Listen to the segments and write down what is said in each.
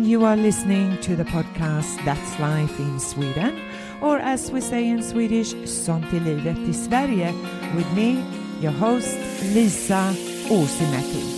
You are listening to the podcast That's Life in Sweden, or as we say in Swedish, Sånt är livet i Sverige, with me, your host, Lisa Åsimäki.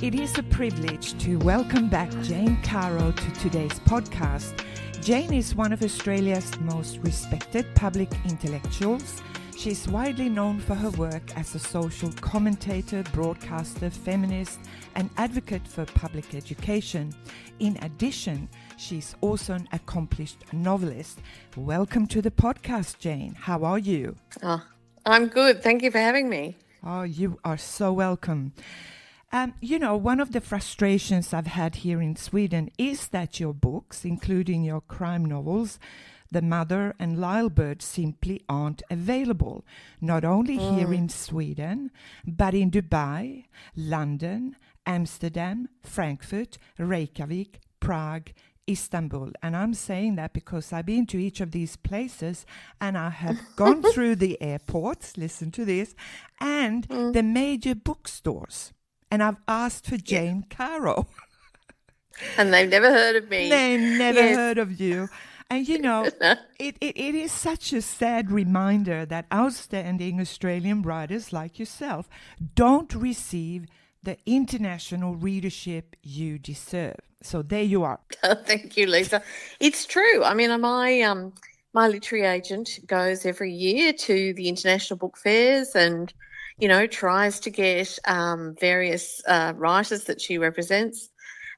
It is a privilege to welcome back Jane Caro to today's podcast. Jane is one of Australia's most respected public intellectuals. She is widely known for her work as a social commentator, broadcaster, feminist, and advocate for public education. In addition, she is also an accomplished novelist. Welcome to the podcast, Jane. How are you? Oh, I'm good. Thank you for having me. Oh, you are so welcome. One of the frustrations I've had here in Sweden is that your books, including your crime novels, The Mother and Lilebird, simply aren't available, not only here in Sweden, but in Dubai, London, Amsterdam, Frankfurt, Reykjavik, Prague, Istanbul. And I'm saying that because I've been to each of these places and I have gone through the airports, listen to this, and the major bookstores. And I've asked for Jane Caro. And they've never heard of me. They never heard of you. And, it is such a sad reminder that outstanding Australian writers like yourself don't receive the international readership you deserve. So there you are. Thank you, Lisa. It's true. I mean, my literary agent goes every year to the international book fairs and tries to get various writers that she represents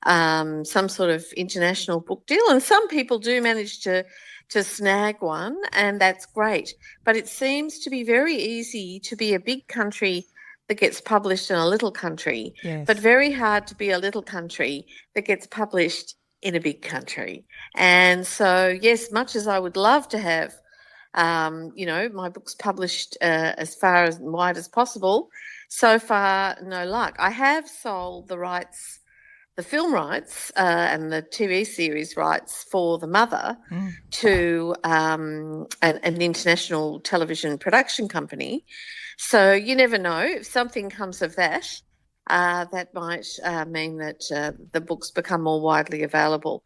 some sort of international book deal. And some people do manage to snag one, and that's great. But it seems to be very easy to be a big country that gets published in a little country, but very hard to be a little country that gets published in a big country. And so, yes, much as I would love to have my books published as far as wide as possible. So far, no luck. I have sold the rights, the film rights and the TV series rights for The Mother to an international television production company. So you never know. If something comes of that, that might mean that the books become more widely available.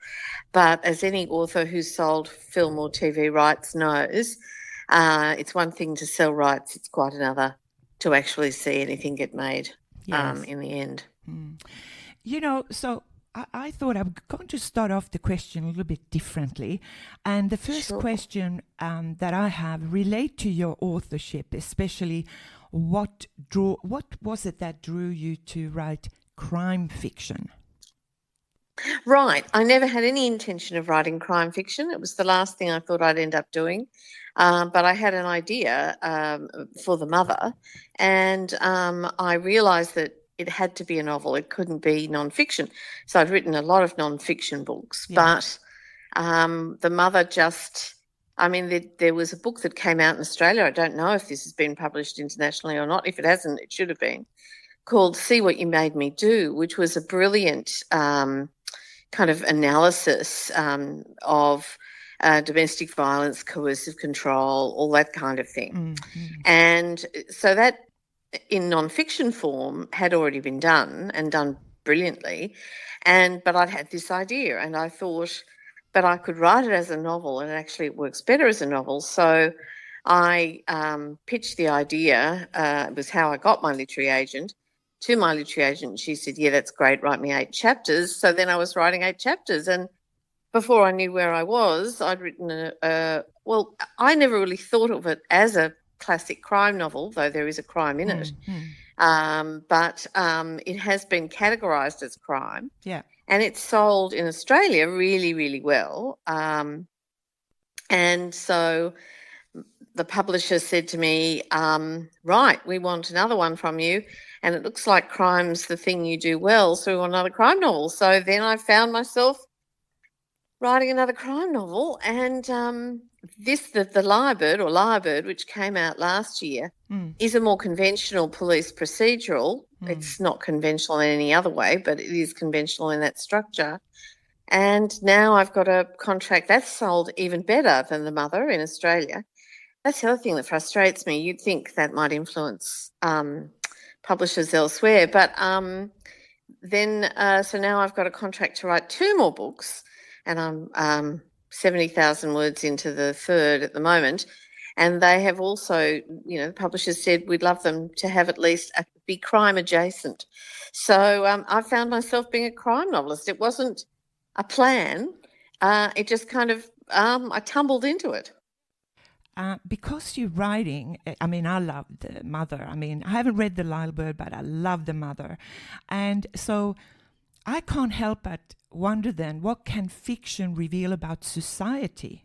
But as any author who's sold film or TV rights knows, it's one thing to sell rights, it's quite another to actually see anything get made in the end. So I thought I'm going to start off the question a little bit differently. And the first question that I have relate to your authorship, especially what was it that drew you to write crime fiction? Right. I never had any intention of writing crime fiction. It was the last thing I thought I'd end up doing. But I had an idea for The Mother, and I realised that it had to be a novel. It couldn't be non-fiction. So I'd written a lot of non-fiction books, but The Mother there was a book that came out in Australia. I don't know if this has been published internationally or not. If it hasn't, it should have been, called See What You Made Me Do, which was a brilliant kind of analysis of domestic violence, coercive control, all that kind of thing. Mm-hmm. And so that in non-fiction form had already been done and done brilliantly. But I'd had this idea and I thought, but I could write it as a novel, and actually it works better as a novel. So I pitched the idea, it was how I got my literary agent, to my literary agent. She said, yeah, that's great, write me 8 chapters. So then I was writing 8 chapters, and before I knew where I was, I'd written I never really thought of it as a classic crime novel, though there is a crime in it. But it has been categorised as crime. Yeah. And it's sold in Australia really, really well. And so the publisher said to me, right, we want another one from you. And it looks like crime's the thing you do well, so we want another crime novel. So then I found myself writing another crime novel, and the Lyrebird, which came out last year, is a more conventional police procedural. It's not conventional in any other way, but it is conventional in that structure. And now I've got a contract that's sold even better than The Mother in Australia. That's the other thing that frustrates me. You'd think that might influence publishers elsewhere, but so now I've got a contract to write 2 more books, and I'm 70,000 words into the third at the moment. And they have also, the publishers said we'd love them to have at least be crime adjacent. So I found myself being a crime novelist. It wasn't a plan. It just kind of, I tumbled into it. Because you're writing, I mean, I love The Mother. I mean, I haven't read The Lyle Bird, but I love The Mother. And so I can't help but wonder then, what can fiction reveal about society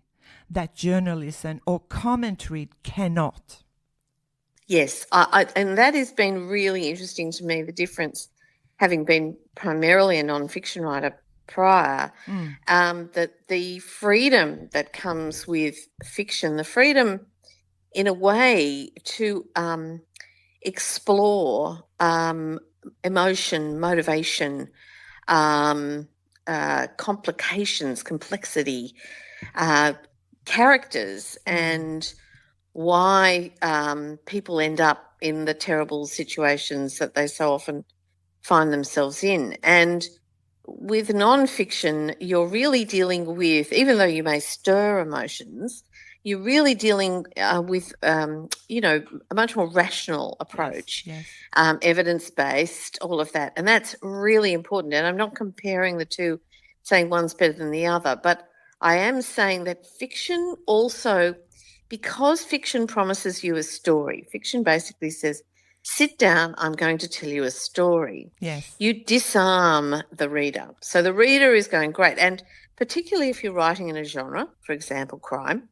that journalism or commentary cannot? Yes, and that has been really interesting to me, the difference, having been primarily a non-fiction writer prior, that the freedom that comes with fiction, the freedom in a way to explore emotion, motivation, complications, complexity, characters, and why people end up in the terrible situations that they so often find themselves in. And with non-fiction, you're really dealing with, even though you may stir emotions, you're really dealing with, a much more rational approach, Yes. evidence-based, all of that. And that's really important. And I'm not comparing the two, saying one's better than the other, but I am saying that fiction also, because fiction promises you a story, fiction basically says, sit down, I'm going to tell you a story. Yes. You disarm the reader. So the reader is going, great. And particularly if you're writing in a genre, for example, crime,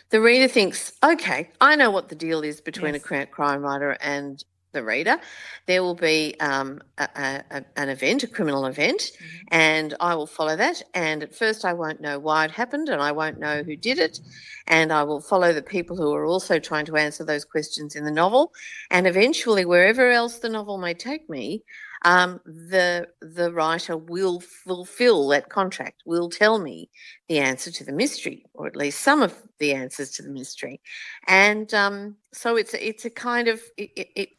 the reader thinks, okay, I know what the deal is between a crime writer and the reader. There will be an event, a criminal event, and I will follow that. And at first I won't know why it happened, and I won't know who did it. And I will follow the people who are also trying to answer those questions in the novel. And eventually, wherever else the novel may take me, the writer will fulfill that contract, will tell me the answer to the mystery, or at least some of the answers to the mystery. And so it's a kind of, it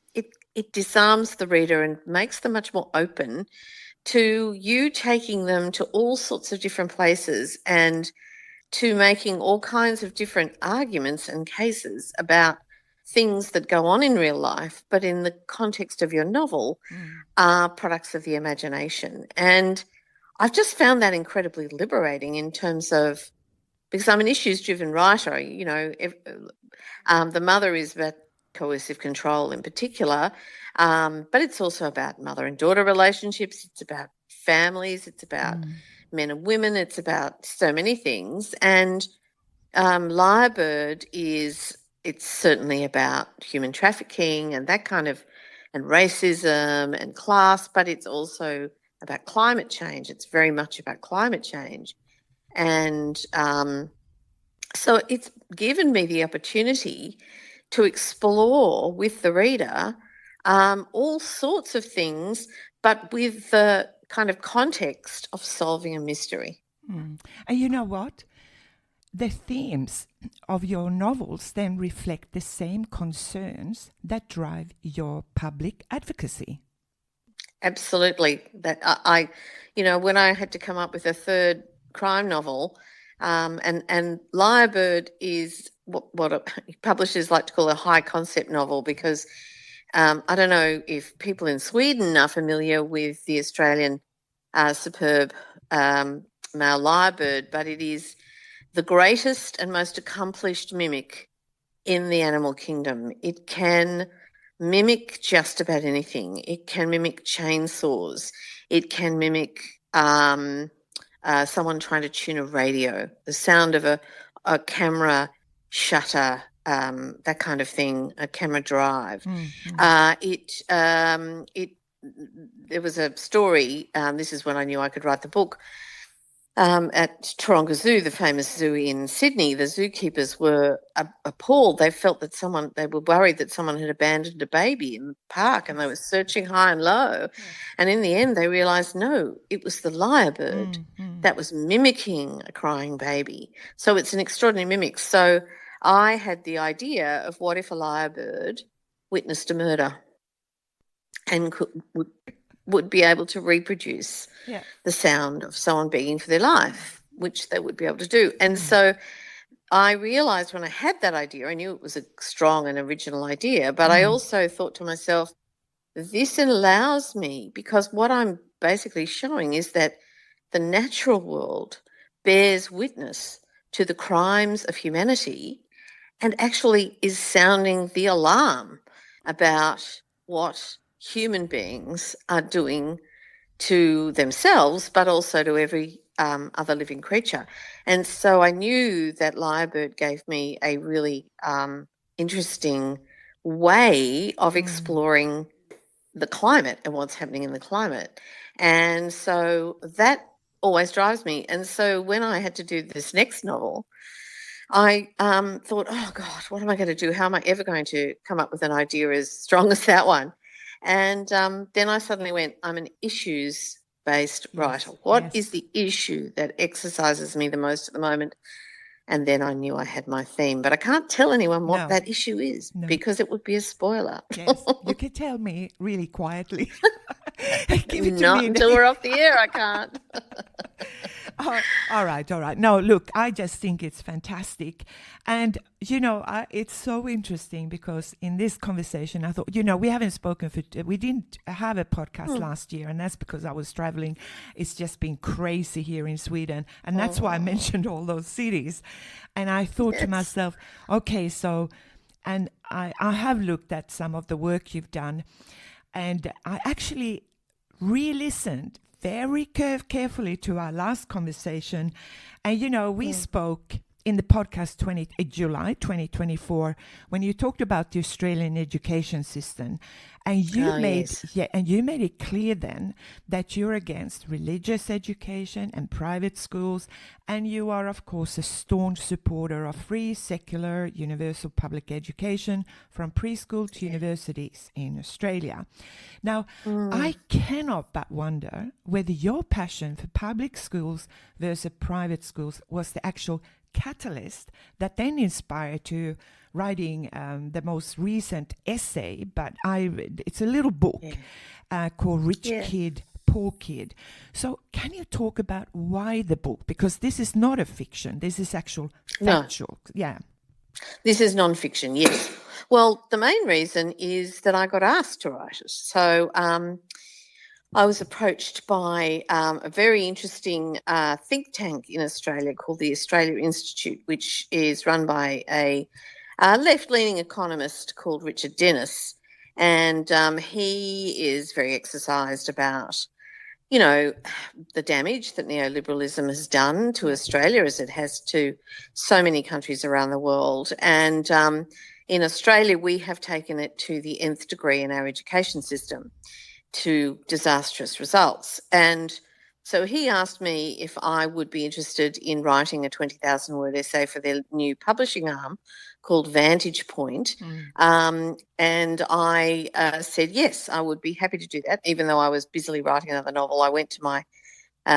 disarms the reader and makes them much more open to you taking them to all sorts of different places and to making all kinds of different arguments and cases about things that go on in real life, but in the context of your novel are products of the imagination. And I've just found that incredibly liberating in terms of, because I'm an issues-driven writer, The Mother is about coercive control in particular, but it's also about mother and daughter relationships. It's about families. It's about men and women. It's about so many things. And Lyrebird it's certainly about human trafficking and that kind of, and racism and class, but it's also about climate change. It's very much about climate change. And so it's given me the opportunity to explore with the reader all sorts of things, but with the kind of context of solving a mystery. And you know what? The themes of your novels then reflect the same concerns that drive your public advocacy. Absolutely. That I when I had to come up with a third crime novel, and Lyrebird is what publishers like to call a high concept novel, because I don't know if people in Sweden are familiar with the Australian superb male lyrebird, but it is the greatest and most accomplished mimic in the animal kingdom. It can mimic just about anything. It can mimic chainsaws. It can mimic someone trying to tune a radio, the sound of a camera shutter, that kind of thing, a camera drive. There was a story, this is when I knew I could write the book, at Taronga Zoo, the famous zoo in Sydney, the zookeepers were appalled. They felt that they were worried that someone had abandoned a baby in the park, and they were searching high and low. Yes. And in the end, they realised, no, it was the lyrebird that was mimicking a crying baby. So it's an extraordinary mimic. So I had the idea of what if a lyrebird witnessed a murder and would be able to reproduce the sound of someone begging for their life, which they would be able to do. And so I realised when I had that idea, I knew it was a strong and original idea, but I also thought to myself, this allows me, because what I'm basically showing is that the natural world bears witness to the crimes of humanity and actually is sounding the alarm about what human beings are doing to themselves, but also to every other living creature. And so I knew that lyrebird gave me a really interesting way of exploring the climate and what's happening in the climate. And so that always drives me. And so when I had to do this next novel, I thought, oh, God, what am I going to do? How am I ever going to come up with an idea as strong as that one? And then I suddenly went, I'm an issues-based writer. What is the issue that exercises me the most at the moment? And then I knew I had my theme. But I can't tell anyone what that issue is because it would be a spoiler. Yes, you can tell me really quietly. Give it to Not me. Until we're off the air, I can't. All right. No, look, I just think it's fantastic. And, it's so interesting because in this conversation, I thought, we haven't spoken we didn't have a podcast last year, and that's because I was traveling. It's just been crazy here in Sweden. And that's why I mentioned all those cities. And I thought to myself, okay, so, and I have looked at some of the work you've done, and I actually re-listened very carefully to our last conversation. And, we spoke in the podcast July 2024 when you talked about the Australian education system. And you made it clear then that you're against religious education and private schools. And you are, of course, a staunch supporter of free, secular, universal public education from preschool to universities in Australia. Now, I cannot but wonder whether your passion for public schools versus private schools was the actual catalyst that then inspired to writing the most recent essay, but it's a little book called Rich Kid, Poor Kid. So can you talk about why the book? Because this is not a fiction. This is actual factual. No. Yeah. This is non-fiction, yes. Well, the main reason is that I got asked to write it. So I was approached by a very interesting think tank in Australia called the Australia Institute, which is run by a left-leaning economist called Richard Dennis. And he is very exercised about, the damage that neoliberalism has done to Australia as it has to so many countries around the world. And in Australia, we have taken it to the nth degree in our education system, to disastrous results. And so he asked me if I would be interested in writing a 20,000-word essay for their new publishing arm called Vantage Point. And I said, yes, I would be happy to do that. Even though I was busily writing another novel, I went to my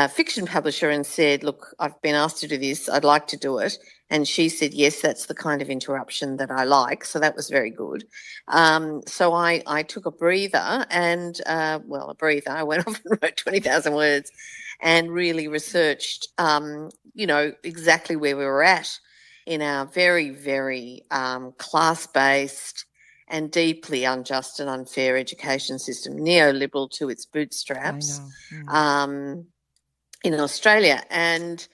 fiction publisher and said, look, I've been asked to do this. I'd like to do it. And she said, yes, that's the kind of interruption that I like. So that was very good. So I took a breather and, I went off and wrote 20,000 words and really researched, exactly where we were at in our very, very class-based and deeply unjust and unfair education system, neoliberal to its bootstraps. I know. In Australia. And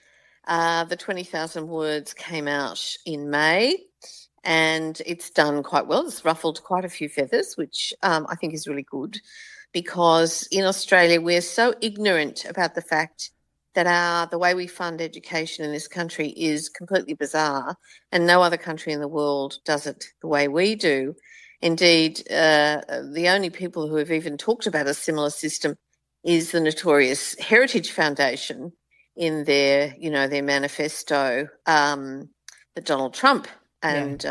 the 20,000 words came out in May, and it's done quite well. It's ruffled quite a few feathers, which I think is really good, because in Australia we're so ignorant about the fact that the way we fund education in this country is completely bizarre, and no other country in the world does it the way we do. Indeed, the only people who have even talked about a similar system is the notorious Heritage Foundation in their, their manifesto that Donald Trump has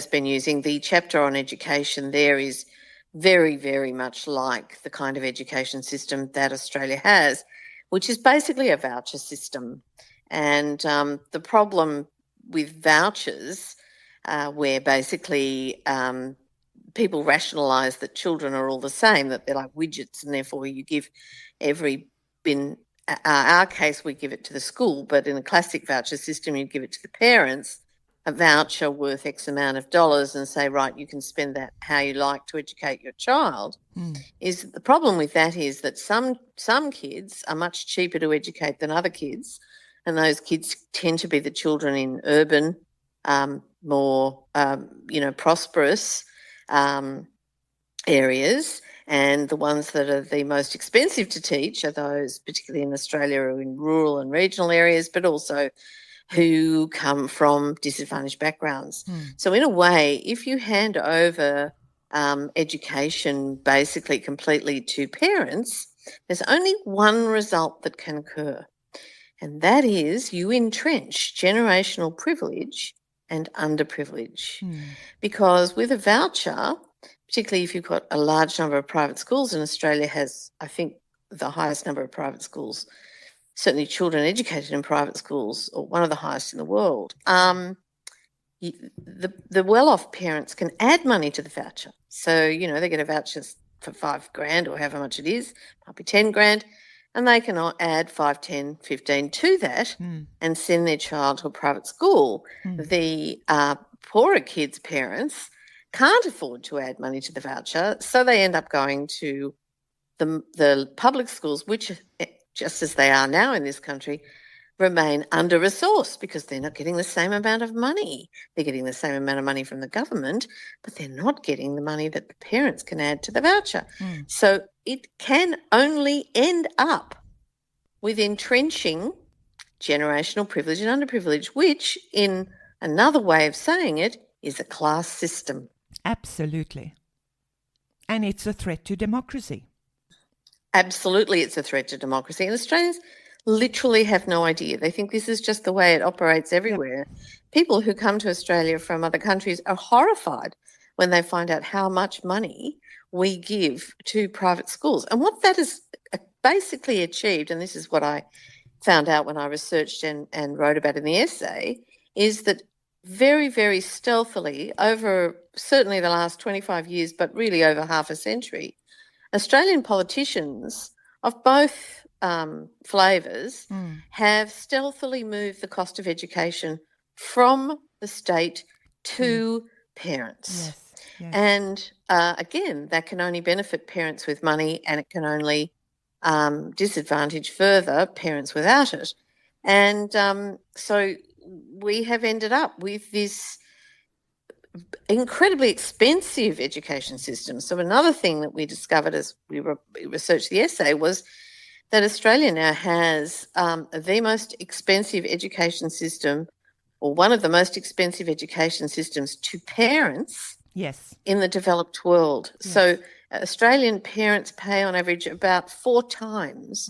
been using. The chapter on education there is very, very much like the kind of education system that Australia has, which is basically a voucher system. And the problem with vouchers, where basically people rationalise that children are all the same, that they're like widgets, and therefore you give every bin. Our case, we give it to the school, but in a classic voucher system, you give it to the parents, a voucher worth X amount of dollars, and say, right, you can spend that how you like to educate your child. Is the problem with that is that some kids are much cheaper to educate than other kids, and those kids tend to be the children in urban, more prosperous areas, and the ones that are the most expensive to teach are those, particularly in Australia, who are in rural and regional areas, but also who come from disadvantaged backgrounds. So in a way, if you hand over education basically completely to parents, there's only one result that can occur, and that is you entrench generational privilege and underprivilege. Because with a voucher, particularly if you've got a large number of private schools, and Australia has, I think, the highest number of private schools, certainly children educated in private schools, or one of the highest in the world, the well-off parents can add money to the voucher. So, they get a voucher for $5,000 or however much it is, might be $10,000, and they can add 5, 10, 15 to that and send their child to a private school. The poorer kids' parents can't afford to add money to the voucher, so they end up going to the public schools, which, just as they are now in this country, remain under-resourced because they're not getting the same amount of money. They're getting the same amount of money from the government, but they're not getting the money that the parents can add to the voucher. So it can only end up with entrenching generational privilege and underprivilege, which, in another way of saying it, is a class system. Absolutely. And it's a threat to democracy. Absolutely, it's a threat to democracy. And Australians literally have no idea. They think this is just the way it operates everywhere. Yep. People who come to Australia from other countries are horrified when they find out how much money we give to private schools. And what that has basically achieved, and this is what I found out when I researched and wrote about in the essay, is that very, very stealthily, over certainly the last 25 years, but really over half a century, Australian politicians of both flavours have stealthily moved the cost of education from the state to parents. Yes. And again, that can only benefit parents with money, and it can only disadvantage further parents without it. And so we have ended up with this incredibly expensive education system. So another thing that we discovered as we researched the essay was that Australia now has the most expensive education system, or one of the most expensive education systems to parents in the developed world. Yes. So Australian parents pay on average about 4 times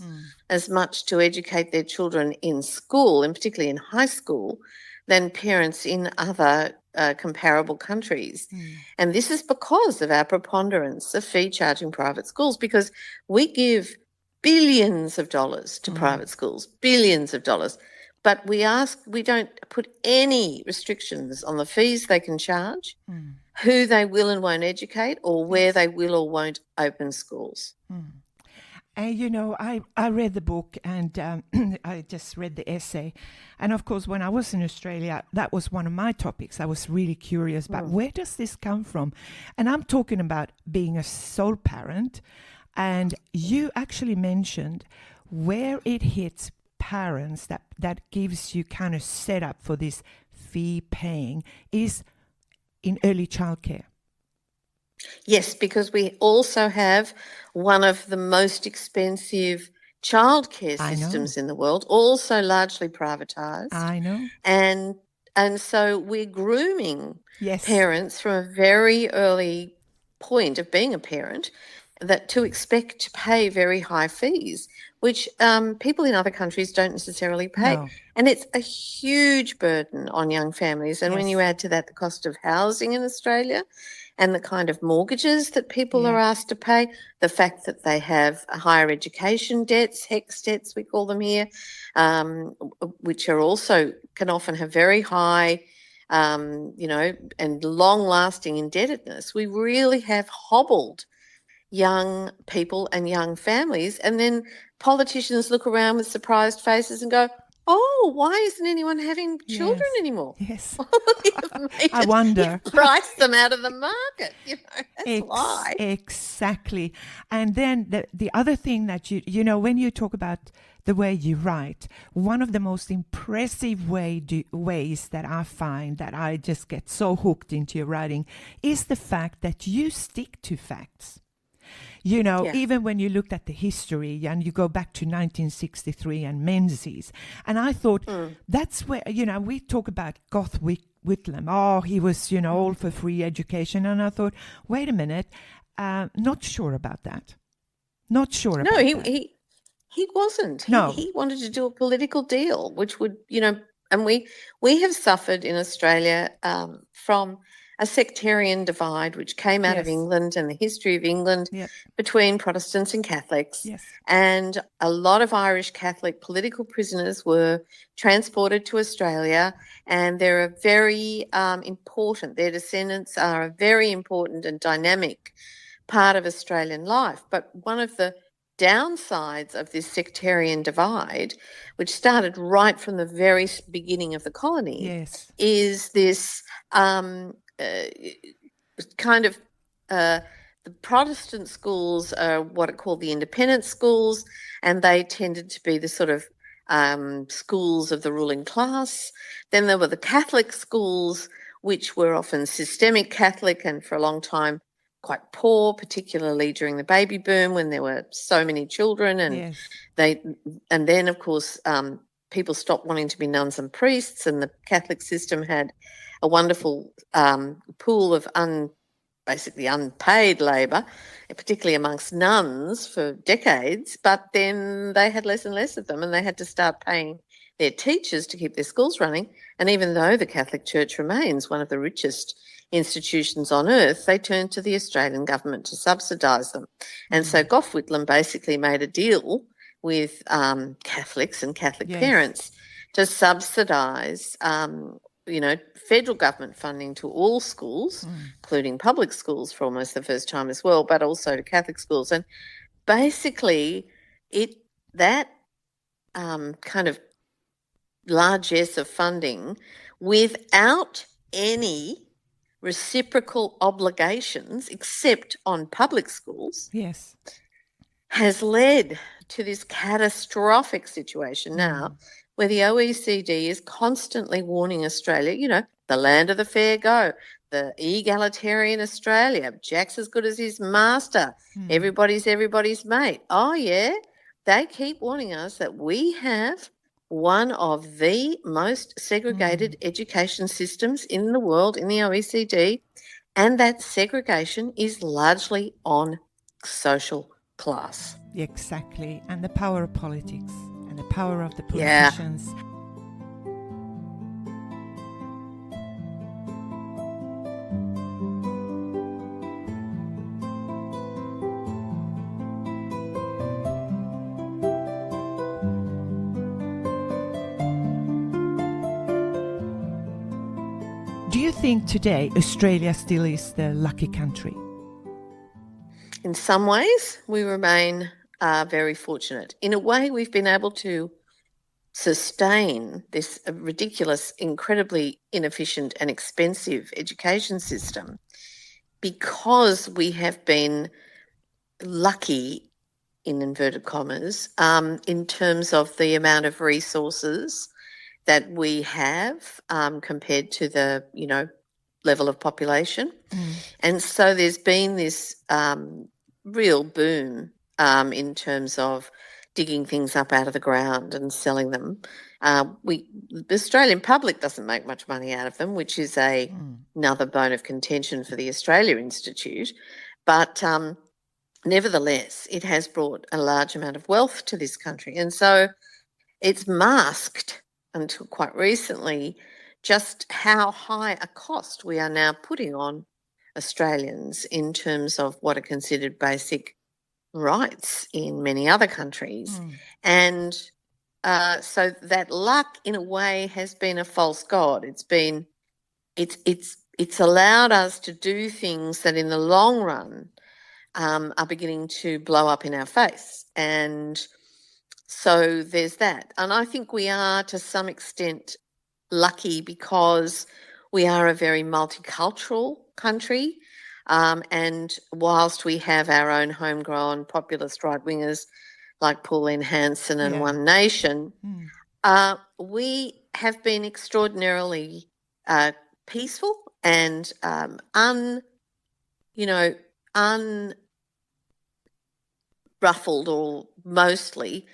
as much to educate their children in school, and particularly in high school, than parents in other comparable countries. And this is because of our preponderance of fee charging private schools, because we give billions of dollars to private schools, billions of dollars. But we don't put any restrictions on the fees they can charge, who they will and won't educate, or where they will or won't open schools. I read the book, and I just read the essay. And of course, when I was in Australia, that was one of my topics. I was really curious about where does this come from? And I'm talking about being a sole parent. And you actually mentioned where it hits parents that gives you kind of set up for this fee paying is in early childcare. Yes, because we also have one of the most expensive childcare systems in the world, also largely privatised. I know. And so we're grooming parents from a very early point of being a parent that to expect to pay very high fees, which people in other countries don't necessarily pay. No. And it's a huge burden on young families. And when you Yes. add to that the cost of housing in Australia and the kind of mortgages that people are asked to pay, the fact that they have higher education debts, HECS debts we call them here, which are also can often have very high, and long-lasting indebtedness, we really have hobbled young people and young families. And then politicians look around with surprised faces and go, oh, why isn't anyone having children anymore? Yes. I wonder. You've priced them out of the market. That's why. Exactly. And then the other thing that when you talk about the way you write, one of the most impressive ways that I find that I just get so hooked into your writing is the fact that you stick to facts. Even when you looked at the history and you go back to 1963 and Menzies, and I thought that's where, we talk about Goth Whitlam. Oh, he was, all for free education. And I thought, wait a minute, not sure about that. Not sure about that. No, he wasn't. No. He wanted to do a political deal, which would, and we have suffered in Australia from a sectarian divide which came out of England and the history of England between Protestants and Catholics. Yes. And a lot of Irish Catholic political prisoners were transported to Australia, and they're a very important, their descendants are a very important and dynamic part of Australian life. But one of the downsides of this sectarian divide, which started right from the very beginning of the colony, is this the Protestant schools are what are called the independent schools, and they tended to be the sort of schools of the ruling class. Then there were the Catholic schools, which were often systemic Catholic and for a long time quite poor, particularly during the baby boom when there were so many children, and then of course people stopped wanting to be nuns and priests, and the Catholic system had a wonderful pool of basically unpaid labour, particularly amongst nuns for decades, but then they had less and less of them, and they had to start paying their teachers to keep their schools running. And even though the Catholic Church remains one of the richest institutions on earth, they turned to the Australian government to subsidise them. And so Gough Whitlam basically made a deal with Catholics and Catholic parents to subsidise federal government funding to all schools, including public schools for almost the first time as well, but also to Catholic schools. And basically that kind of largesse of funding without any reciprocal obligations except on public schools has led to this catastrophic situation now where the OECD is constantly warning Australia, the land of the fair go, the egalitarian Australia, Jack's as good as his master, everybody's everybody's mate. Oh, yeah, they keep warning us that we have one of the most segregated education systems in the world, in the OECD, and that segregation is largely on social class. Exactly, and the power of politics and the power of the politicians. Do you think today Australia still is the lucky country? In some ways, we remain very fortunate. In a way, we've been able to sustain this ridiculous, incredibly inefficient and expensive education system because we have been lucky, in inverted commas, in terms of the amount of resources that we have compared to the, level of population. And so there's been this real boom in terms of digging things up out of the ground and selling them. The Australian public doesn't make much money out of them, which is another bone of contention for the Australia Institute. But nevertheless, it has brought a large amount of wealth to this country. And so it's masked until quite recently just how high a cost we are now putting on Australians in terms of what are considered basic rights in many other countries. And so that luck, in a way, has been a false god. It's allowed us to do things that in the long run are beginning to blow up in our face. And so there's that. And I think we are, to some extent, lucky because we are a very multicultural country. And whilst we have our own homegrown populist right-wingers like Pauline Hanson and One Nation, we have been extraordinarily peaceful and unruffled, or mostly,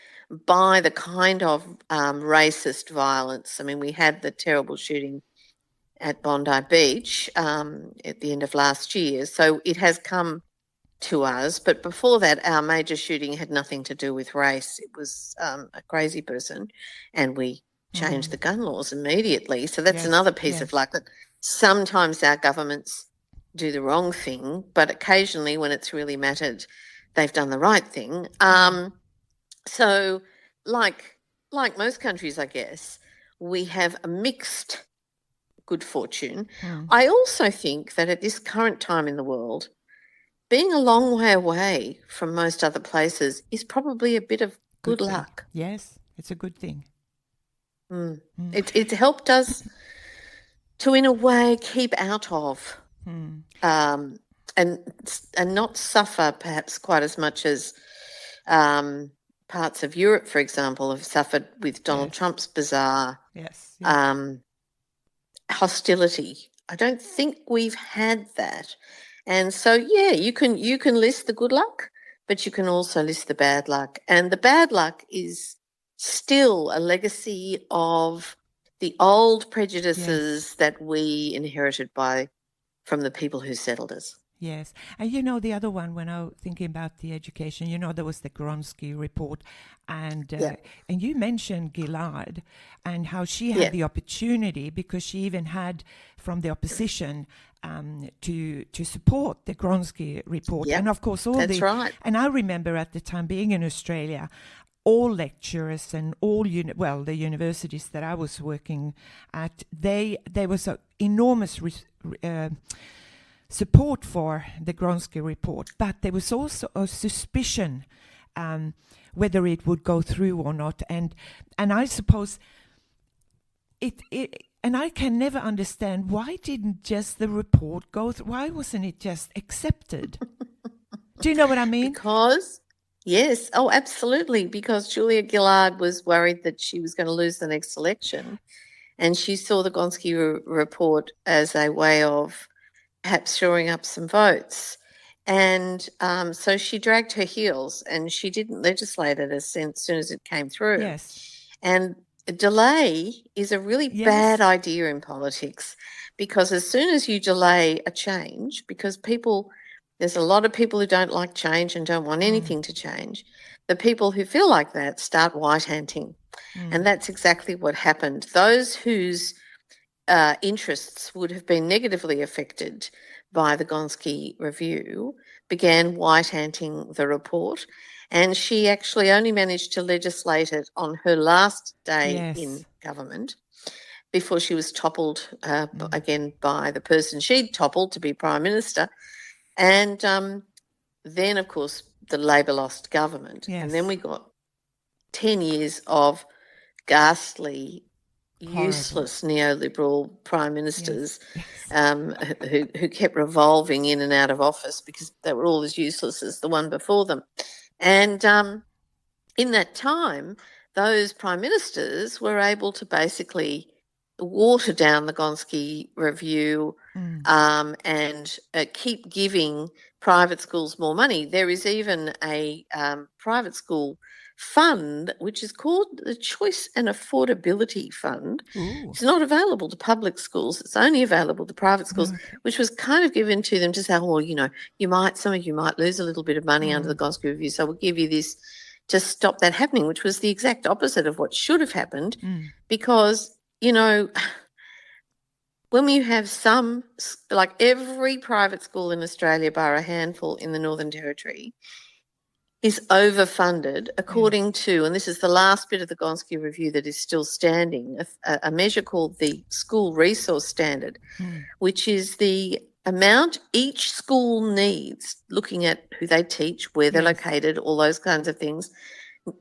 by the kind of racist violence. I mean, we had the terrible shooting at Bondi Beach at the end of last year, so it has come to us. But before that, our major shooting had nothing to do with race. It was a crazy person, and we changed the gun laws immediately. So that's another piece of luck, that sometimes our governments do the wrong thing, but occasionally when it's really mattered, they've done the right thing. So like most countries, I guess, we have a mixed good fortune. I also think that at this current time in the world, being a long way away from most other places is probably a bit of good luck. Yes, it's a good thing. It helped us to, in a way, keep out of and not suffer perhaps quite as much as parts of Europe, for example, have suffered with Donald Trump's bizarre hostility. I don't think we've had that. And so, you can list the good luck, but you can also list the bad luck. And the bad luck is still a legacy of the old prejudices that we inherited from the people who settled us. Yes. And the other one, when I was thinking about the education, there was the Gonski Report, and you mentioned Gillard and how she had the opportunity, because she even had from the opposition to support the Gonski Report. And of course, right. And I remember at the time being in Australia, all lecturers and all the universities that I was working at, there was an enormous support for the Gonski Report, but there was also a suspicion whether it would go through or not, and I suppose it and I can never understand, why didn't just the report go through? Why wasn't it just accepted? Do you know what I mean? Yes, absolutely, because Julia Gillard was worried that she was going to lose the next election, and she saw the Gonski Report as a way of perhaps shoring up some votes. And so she dragged her heels, and she didn't legislate it as soon as it came through. Yes. And a delay is a really bad idea in politics, because as soon as you delay a change, because there's a lot of people who don't like change and don't want anything to change, the people who feel like that start white-handing. And that's exactly what happened. Those whose interests would have been negatively affected by the Gonski Review began white-handing the report, and she actually only managed to legislate it on her last day in government, before she was toppled again by the person she'd toppled to be Prime Minister. And then, of course, the Labor lost government. And then we got 10 years of ghastly, useless neoliberal prime ministers who kept revolving in and out of office because they were all as useless as the one before them. And in that time, those prime ministers were able to basically water down the Gonski Review and keep giving private schools more money. There is even a private school fund, which is called the Choice and Affordability Fund. Ooh. It's not available to public schools. It's only available to private schools, Okay. which was kind of given to them to say, well, some of you might lose a little bit of money under the Gonski Review, so we'll give you this to stop that happening, which was the exact opposite of what should have happened, because, when you have some, like every private school in Australia, bar a handful in the Northern Territory, is overfunded according to, and this is the last bit of the Gonski Review that is still standing, a measure called the School Resource Standard, which is the amount each school needs, looking at who they teach, where they're located, all those kinds of things.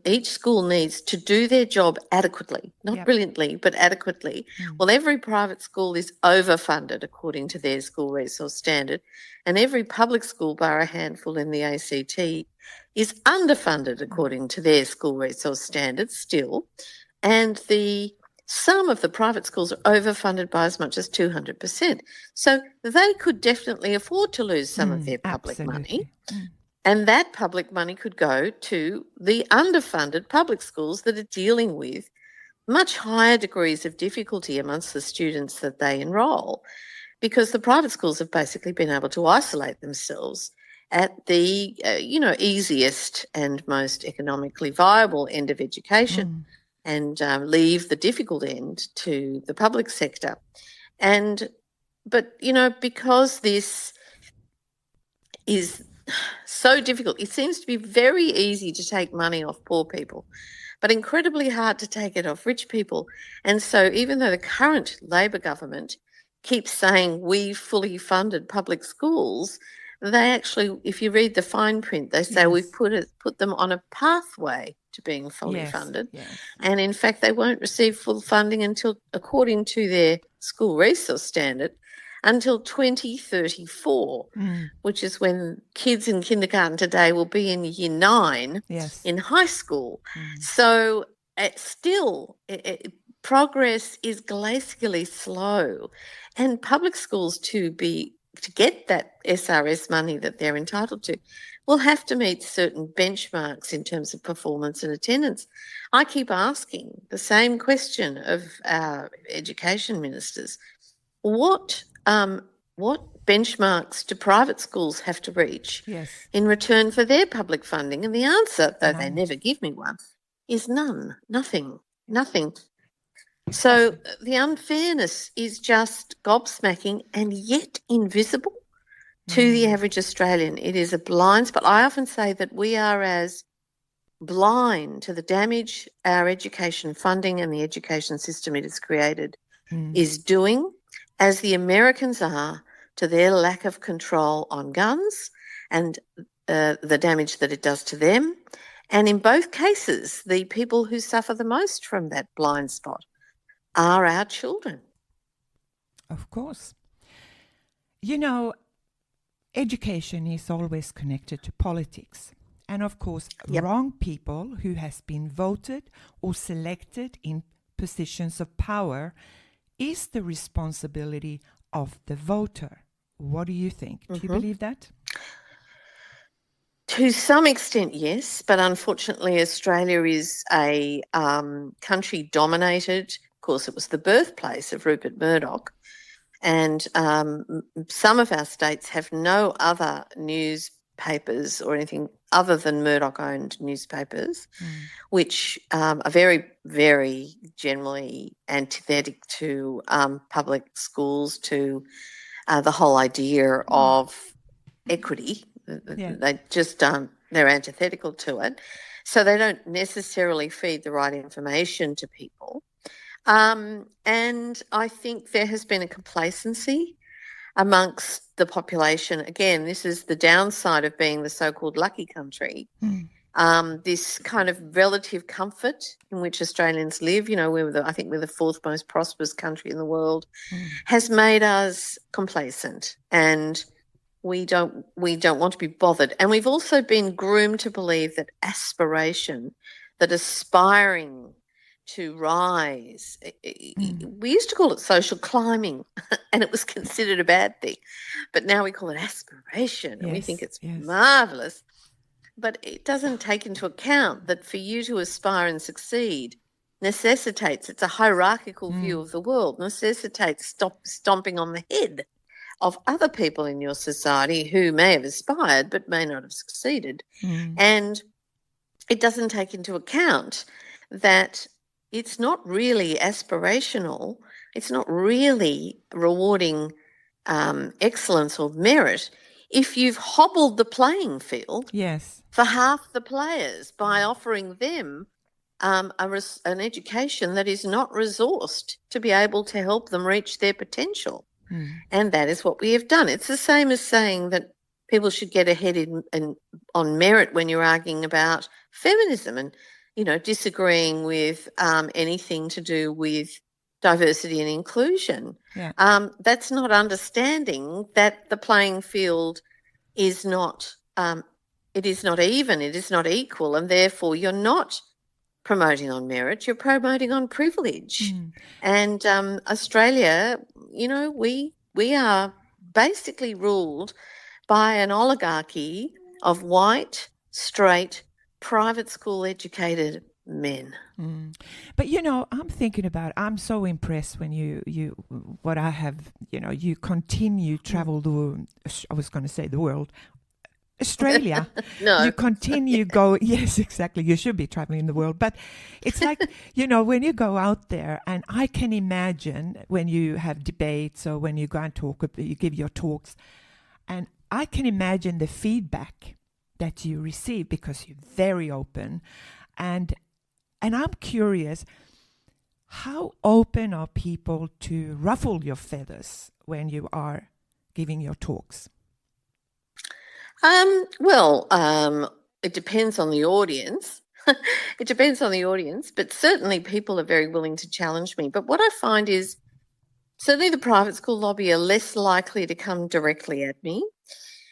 Each school needs to do their job adequately, not brilliantly, but adequately. Well, every private school is overfunded according to their School Resource Standard, and every public school, bar a handful in the ACT, is underfunded according to their School Resource Standards still, and some of the private schools are overfunded by as much as 200%. So they could definitely afford to lose some of their public money. And that public money could go to the underfunded public schools that are dealing with much higher degrees of difficulty amongst the students that they enrol, because the private schools have basically been able to isolate themselves at the, easiest and most economically viable end of education and leave the difficult end to the public sector. But because this is so difficult, it seems to be very easy to take money off poor people, but incredibly hard to take it off rich people. And so even though the current Labor government keeps saying we fully funded public schools, they actually, if you read the fine print, they say we've put them on a pathway to being fully funded. And in fact, they won't receive full funding until, according to their School Resource Standard, until 2034, which is when kids in kindergarten today will be in year 9 in high school. So progress is glacially slow, and public schools to get that SRS money that they're entitled to will have to meet certain benchmarks in terms of performance and attendance. I keep asking the same question of our education ministers. What benchmarks do private schools have to reach in return for their public funding? And the answer, though they never give me one, is nothing. So the unfairness is just gobsmacking and yet invisible to the average Australian. It is a blind spot. I often say that we are as blind to the damage our education funding and the education system it has created is doing as the Americans are to their lack of control on guns and the damage that it does to them. And in both cases, the people who suffer the most from that blind spot are our children. Of course. Education is always connected to politics. And of course, wrong people who has been voted or selected in positions of power is the responsibility of the voter. What do you think? Do you believe that? To some extent, yes, but unfortunately Australia is a country dominated. Of course, it was the birthplace of Rupert Murdoch, and some of our states have no other newspapers or anything other than Murdoch-owned newspapers, which are very, very generally antithetic to public schools, to the whole idea of equity. They just they're antithetical to it. So they don't necessarily feed the right information to people. And I think there has been a complacency amongst the population. Again, this is the downside of being the so-called lucky country. This kind of relative comfort in which Australians live, I think we're the fourth most prosperous country in the world, has made us complacent, and we don't want to be bothered. And we've also been groomed to believe that aspiration, that aspiring to rise, we used to call it social climbing and it was considered a bad thing, but now we call it aspiration and we think it's marvellous. but it doesn't take into account that for you to aspire and succeed necessitates, it's a hierarchical view of the world, necessitates stomping on the head of other people in your society who may have aspired but may not have succeeded. And it doesn't take into account that it's not really aspirational, it's not really rewarding excellence or merit if you've hobbled the playing field Yes. for half the players by offering them an education that is not resourced to be able to help them reach their potential. And that is what we have done. It's the same as saying that people should get ahead on merit when you're arguing about feminism and, you know, disagreeing with anything to do with diversity and inclusion. Yeah. That's not understanding that the playing field is not it is not even, it is not equal, and therefore you're not promoting on merit, you're promoting on privilege. And Australia, you know, we are basically ruled by an oligarchy of white, straight, private school educated men. But, you know, I'm so impressed when you what I have, you know, you continue travel I was going to say the world, Australia. No. You continue go. Yes, exactly. You should be traveling the world. But it's like, you know, when you go out there, and I can imagine when you have debates or when you go and talk, you give your talks, and I can imagine the feedback that you receive because you're very open. And I'm curious, how open are people to ruffle your feathers when you are giving your talks? It depends on the audience. It depends on the audience, but certainly people are very willing to challenge me. But what I find is certainly the private school lobby are less likely to come directly at me.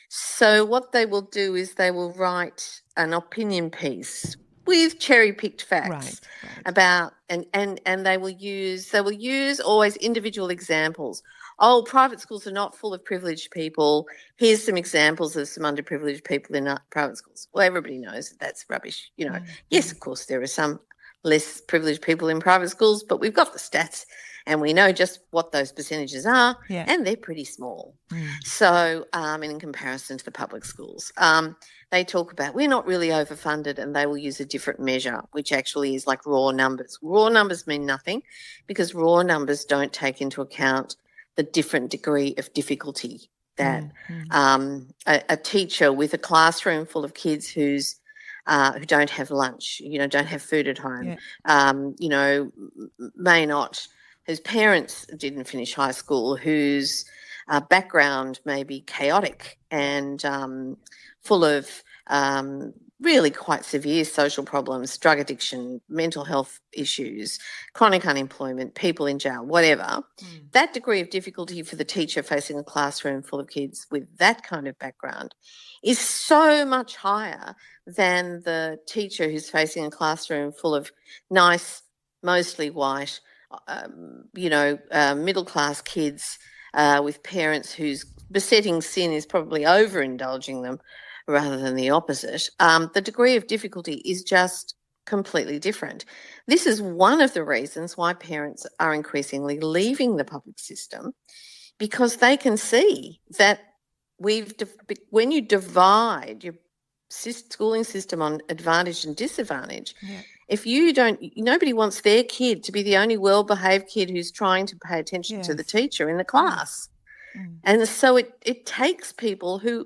So what they will do is they will write an opinion piece with cherry-picked facts about, and they will use always individual examples. Oh, private schools are not full of privileged people. Here's some examples of some underprivileged people in private schools. Well, everybody knows that's rubbish. You know, yes, of course, there are some less privileged people in private schools, but we've got the stats and we know just what those percentages are, and they're pretty small. So, in comparison to the public schools, they talk about we're not really overfunded, and they will use a different measure, which actually is like raw numbers. Raw numbers mean nothing because raw numbers don't take into account the different degree of difficulty that a teacher with a classroom full of kids who don't have lunch, you know, don't have food at home, you know, may not, whose parents didn't finish high school, whose background may be chaotic and full of really quite severe social problems, drug addiction, mental health issues, chronic unemployment, people in jail, whatever. That degree of difficulty for the teacher facing a classroom full of kids with that kind of background is so much higher than the teacher who's facing a classroom full of nice, mostly white, middle-class kids with parents whose besetting sin is probably overindulging them rather than the opposite. The degree of difficulty is just completely different. This is one of the reasons why parents are increasingly leaving the public system, because they can see that when you divide your schooling system on advantage and disadvantage, if you don't, nobody wants their kid to be the only well-behaved kid who's trying to pay attention to the teacher in the class. And so it takes people who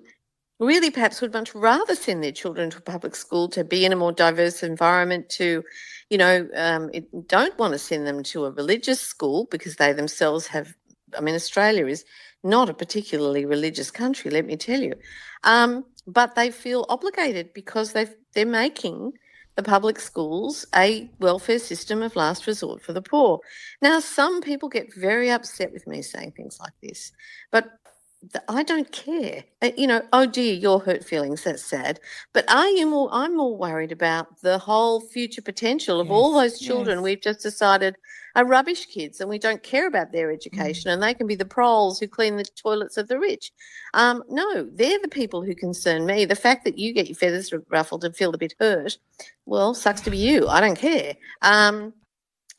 really perhaps would much rather send their children to a public school to be in a more diverse environment, to, don't want to send them to a religious school because they themselves have, Australia is not a particularly religious country, let me tell you. But they feel obligated because they're making the public schools a welfare system of last resort for the poor. Now, some people get very upset with me saying things like this, but I don't care. Oh dear, your hurt feelings, that's sad. But I'm more worried about the whole future potential of all those children we've just decided are rubbish kids and we don't care about their education and they can be the proles who clean the toilets of the rich. No, they're the people who concern me. The fact that you get your feathers ruffled and feel a bit hurt, well, sucks to be you. I don't care.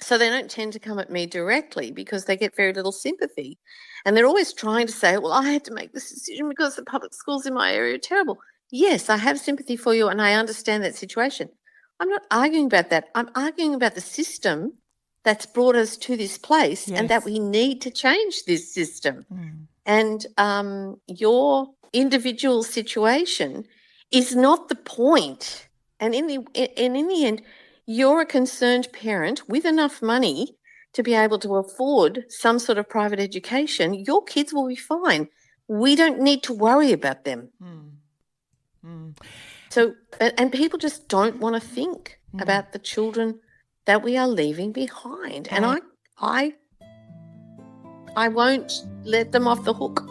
So they don't tend to come at me directly because they get very little sympathy. And they're always trying to say, well, I had to make this decision because the public schools in my area are terrible. Yes, I have sympathy for you and I understand that situation. I'm not arguing about that. I'm arguing about the system that's brought us to this place and that we need to change this system. And your individual situation is not the point. And in the end, you're a concerned parent with enough money to be able to afford some sort of private education. Your kids will be fine. We don't need to worry about them. So, and people just don't want to think about the children that we are leaving behind. And I won't let them off the hook.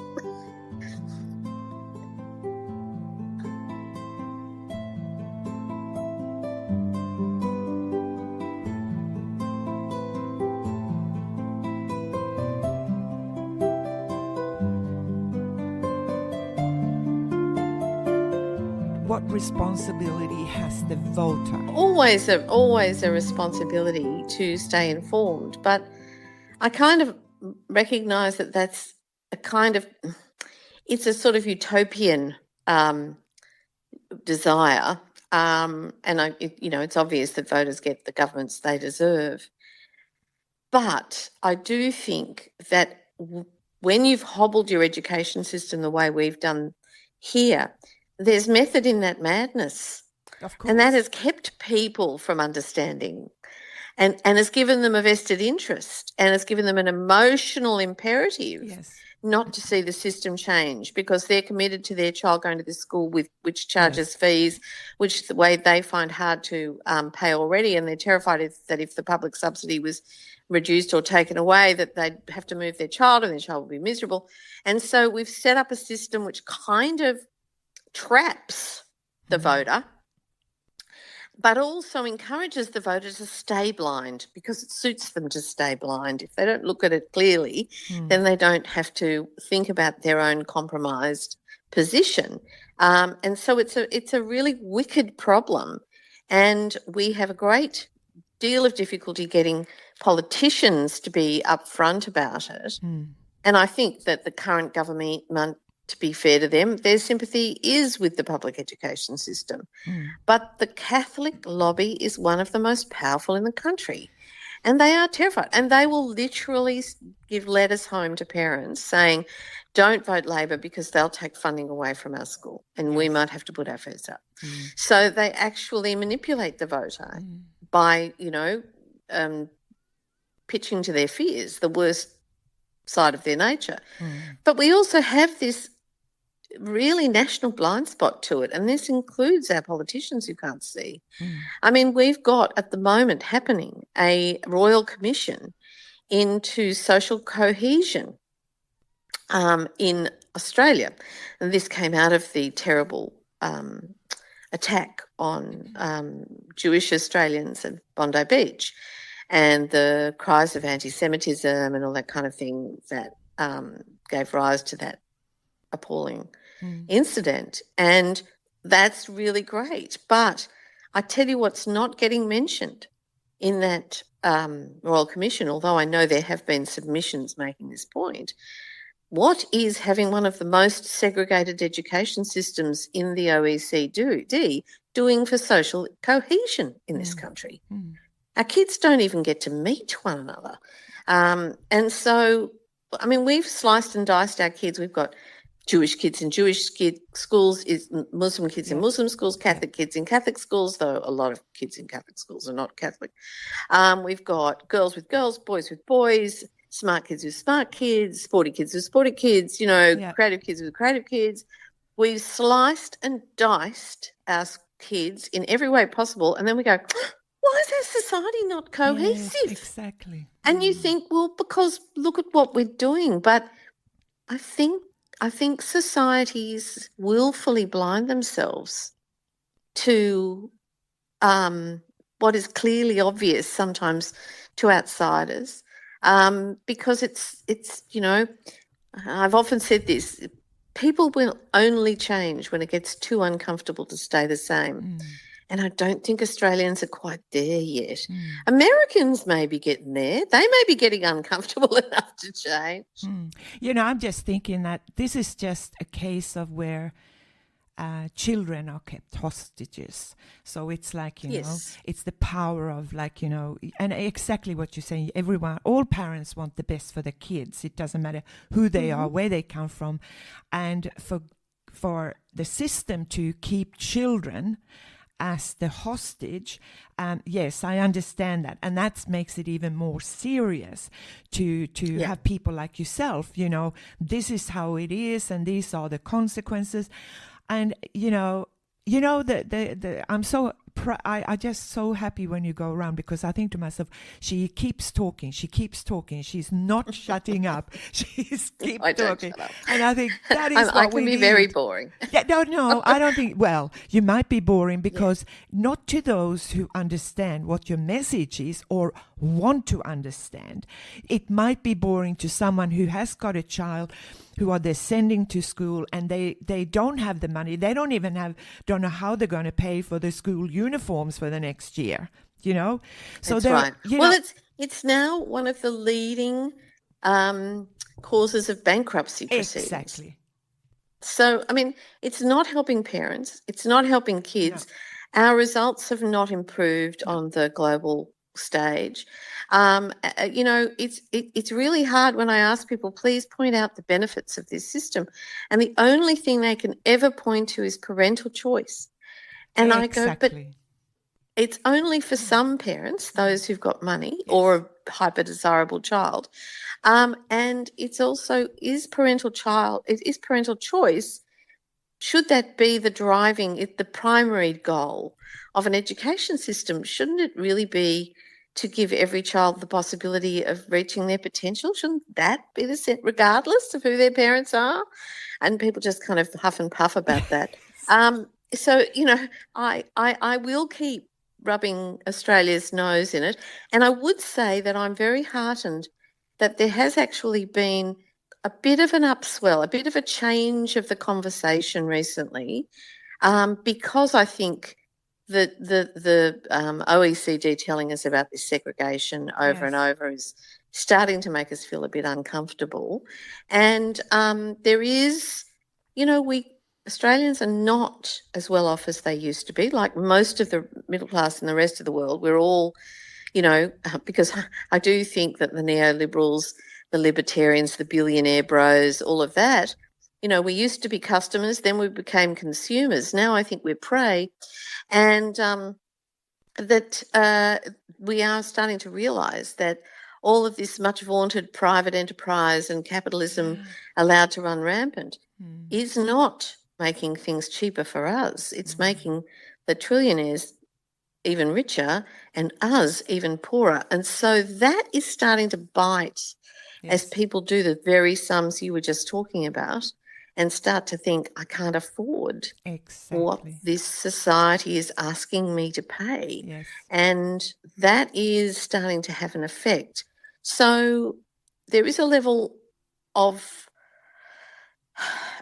What responsibility has the voter? Always a responsibility to stay informed, but I kind of recognise that that's it's a sort of utopian desire, and it's obvious that voters get the governments they deserve. But I do think that when you've hobbled your education system the way we've done here, there's method in that madness. Of course. And that has kept people from understanding and has given them a vested interest and has given them an emotional imperative not to see the system change because they're committed to their child going to this school which charges fees, which the way they find hard to pay already, and they're terrified that if the public subsidy was reduced or taken away that they'd have to move their child and their child will be miserable. And so we've set up a system which kind of traps the voter, but also encourages the voter to stay blind because it suits them to stay blind. If they don't look at it clearly, then they don't have to think about their own compromised position. And so it's a really wicked problem. And we have a great deal of difficulty getting politicians to be upfront about it. And I think that the current government, to be fair to them, their sympathy is with the public education system. But the Catholic lobby is one of the most powerful in the country. And they are terrified. And they will literally give letters home to parents saying, don't vote Labor because they'll take funding away from our school and we might have to put our fares up. So they actually manipulate the voter by, pitching to their fears, the worst side of their nature. But we also have this really national blind spot to it, and this includes our politicians who can't see. I mean, we've got at the moment happening a royal commission into social cohesion in Australia, and this came out of the terrible attack on Jewish Australians at Bondi Beach and the cries of anti-Semitism and all that kind of thing that gave rise to that appalling incident. And that's really great. But I tell you what's not getting mentioned in that Royal Commission, although I know there have been submissions making this point, what is having one of the most segregated education systems in the OECD doing for social cohesion in this country? Our kids don't even get to meet one another. And so, I mean, we've sliced and diced our kids. We've got Jewish kids in Jewish schools, Muslim kids in Muslim schools, Catholic kids in Catholic schools, though a lot of kids in Catholic schools are not Catholic. We've got girls with girls, boys with boys, smart kids with smart kids, sporty kids with sporty kids, creative kids with creative kids. We've sliced and diced our kids in every way possible, and then we go, why is our society not cohesive? Yes, exactly. And you think, well, because look at what we're doing. But I think I think societies willfully blind themselves to what is clearly obvious sometimes to outsiders, because it's I've often said this: people will only change when it gets too uncomfortable to stay the same. And I don't think Australians are quite there yet. Americans may be getting there. They may be getting uncomfortable enough to change. I'm just thinking that this is just a case of where children are kept hostages. So it's like, Yes. it's the power of and exactly what you're saying. All parents want the best for their kids. It doesn't matter who they are, where they come from. And for the system to keep children as the hostage, yes, I understand that, and that makes it even more serious to have people like yourself. This is how it is, and these are the consequences, and I'm so I just so happy when you go around, because I think to myself, she keeps talking, she's not shutting up, she's keep talking, and I think that is what I can we be need. very boring. Yeah, no, I don't think. Well, you might be boring because not to those who understand what your message is or want to understand. It might be boring to someone who has got a child who they're sending to school, and they don't have the money. They don't know how they're going to pay for the school uniforms for the next year. So that's right. Well, it's now one of the leading causes of bankruptcy proceedings. Exactly. So, I mean, it's not helping parents. It's not helping kids. No. Our results have not improved on the global stage. It's really hard when I ask people, please point out the benefits of this system. And the only thing they can ever point to is parental choice. And exactly. I go, but it's only for some parents, those who've got money, or a hyper desirable child. And it's also, is parental choice, should that be the primary goal of an education system? Shouldn't it really be to give every child the possibility of reaching their potential? Shouldn't that be regardless of who their parents are? And people just kind of huff and puff about that. So, I will keep rubbing Australia's nose in it. And I would say that I'm very heartened that there has actually been a bit of an upswell, a bit of a change of the conversation recently, because I think that the OECD telling us about this segregation over and over is starting to make us feel a bit uncomfortable. And there is, Australians are not as well off as they used to be. Like most of the middle class in the rest of the world, we're all, because I do think that the neoliberals, the libertarians, the billionaire bros, all of that, we used to be customers, then we became consumers. Now I think we're prey. And that we are starting to realise that all of this much vaunted private enterprise and capitalism allowed to run rampant is not making things cheaper for us. It's making the trillionaires even richer and us even poorer. And so that is starting to bite as people do the very sums you were just talking about and start to think, I can't afford what this society is asking me to pay. And that is starting to have an effect. So there is a level of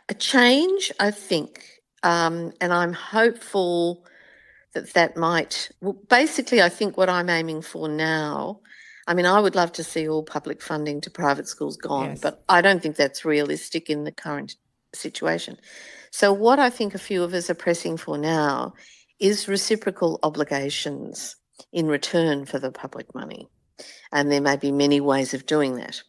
a change, I think, and I'm hopeful that might, well, basically I think what I'm aiming for now, I mean, I would love to see all public funding to private schools gone, but I don't think that's realistic in the current situation. So what I think a few of us are pressing for now is reciprocal obligations in return for the public money. And there may be many ways of doing that.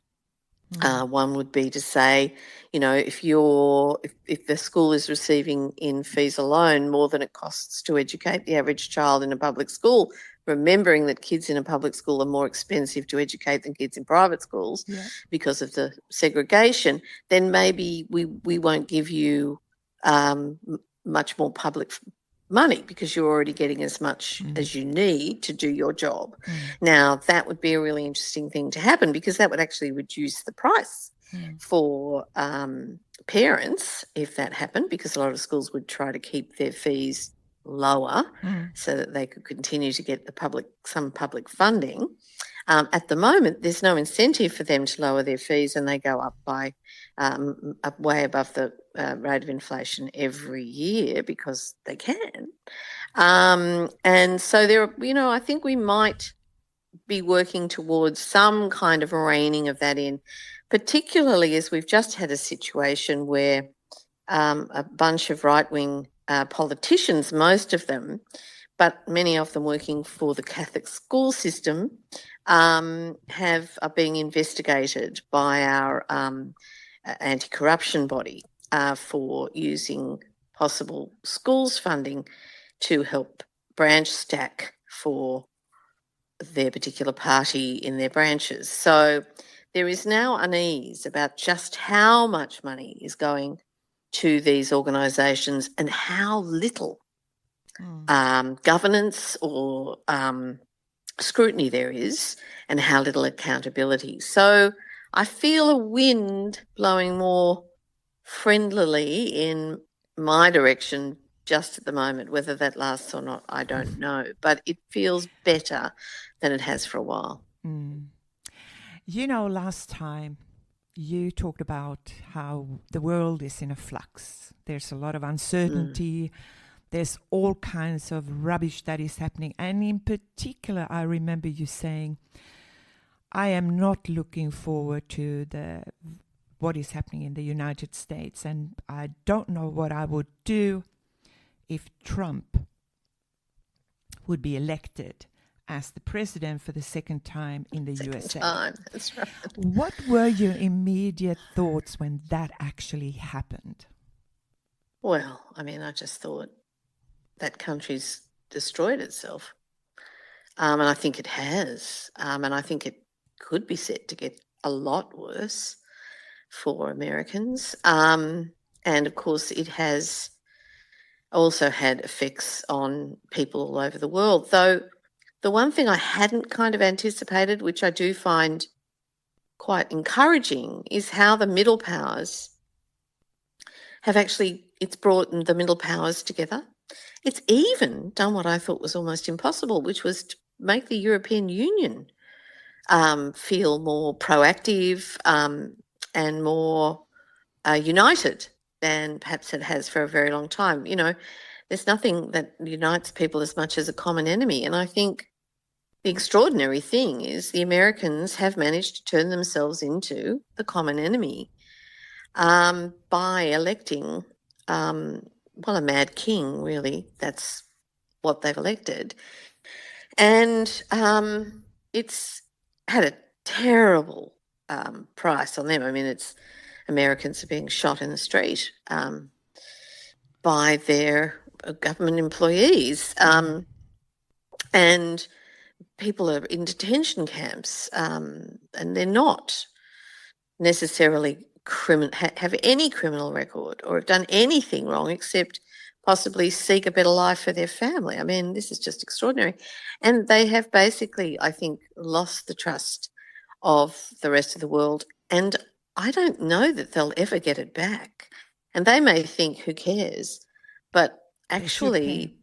One would be to say, if the school is receiving in fees alone more than it costs to educate the average child in a public school, remembering that kids in a public school are more expensive to educate than kids in private schools because of the segregation, then maybe we won't give you much more public money because you're already getting as much as you need to do your job. Now, that would be a really interesting thing to happen because that would actually reduce the price for parents, if that happened, because a lot of schools would try to keep their fees lower so that they could continue to get some public funding. At the moment, there's no incentive for them to lower their fees, and they go up by up way above the rate of inflation every year because they can. And so I think we might be working towards some kind of reining of that in, particularly as we've just had a situation where a bunch of right-wing politicians, most of them, but many of them working for the Catholic school system, are being investigated by our anti-corruption body for using possible schools funding to help branch stack for their particular party in their branches. So there is now unease about just how much money is going to these organisations and how little governance or scrutiny there is, and how little accountability. So I feel a wind blowing more friendlily in my direction just at the moment. Whether that lasts or not, I don't know, but it feels better than it has for a while. Last time you talked about how the world is in a flux. There's a lot of uncertainty. There's all kinds of rubbish that is happening. And in particular, I remember you saying, I am not looking forward to what is happening in the United States. And I don't know what I would do if Trump would be elected as the president for the second time in the USA. That's right. What were your immediate thoughts when that actually happened? Well, I mean, I just thought that country's destroyed itself. And I think it has. And I think it could be set to get a lot worse for Americans. And of course, it has also had effects on people all over the world. Though the one thing I hadn't kind of anticipated, which I do find quite encouraging, is how the middle powers it's brought the middle powers together. It's even done what I thought was almost impossible, which was to make the European Union feel more proactive and more united than perhaps it has for a very long time. There's nothing that unites people as much as a common enemy. And I think the extraordinary thing is the Americans have managed to turn themselves into the common enemy by electing, a mad king, really. That's what they've elected. And it's had a terrible price on them. I mean, Americans are being shot in the street by their government employees. And people are in detention camps, and they're not necessarily have any criminal record or have done anything wrong except possibly seek a better life for their family. I mean, this is just extraordinary. And they have basically, I think, lost the trust of the rest of the world. And I don't know that they'll ever get it back. And they may think, who cares? But actually,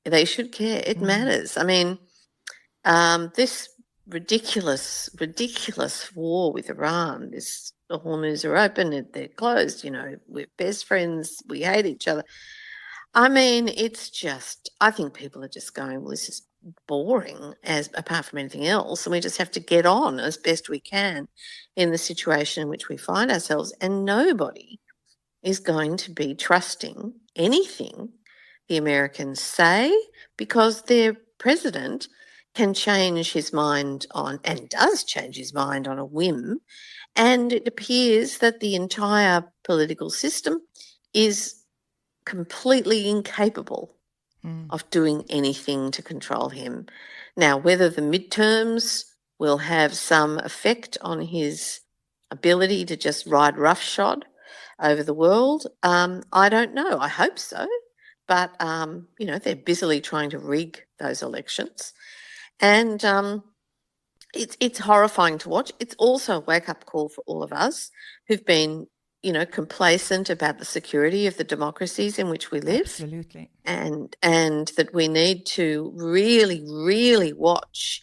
they should care. It matters. I mean, this ridiculous war with Iran, the Hormuz are open, they're closed, we're best friends, we hate each other. I mean, it's just, I think people are just going, well, this is boring apart from anything else, and we just have to get on as best we can in the situation in which we find ourselves, and nobody is going to be trusting anything the Americans say, because their president can change his mind on, and does change his mind on, a whim, and it appears that the entire political system is completely incapable of doing anything to control him. Now, whether the midterms will have some effect on his ability to just ride roughshod over the world, I don't know. I hope so. But, they're busily trying to rig those elections. And it's horrifying to watch. It's also a wake-up call for all of us who've been, complacent about the security of the democracies in which we live. Absolutely. And that we need to really, really watch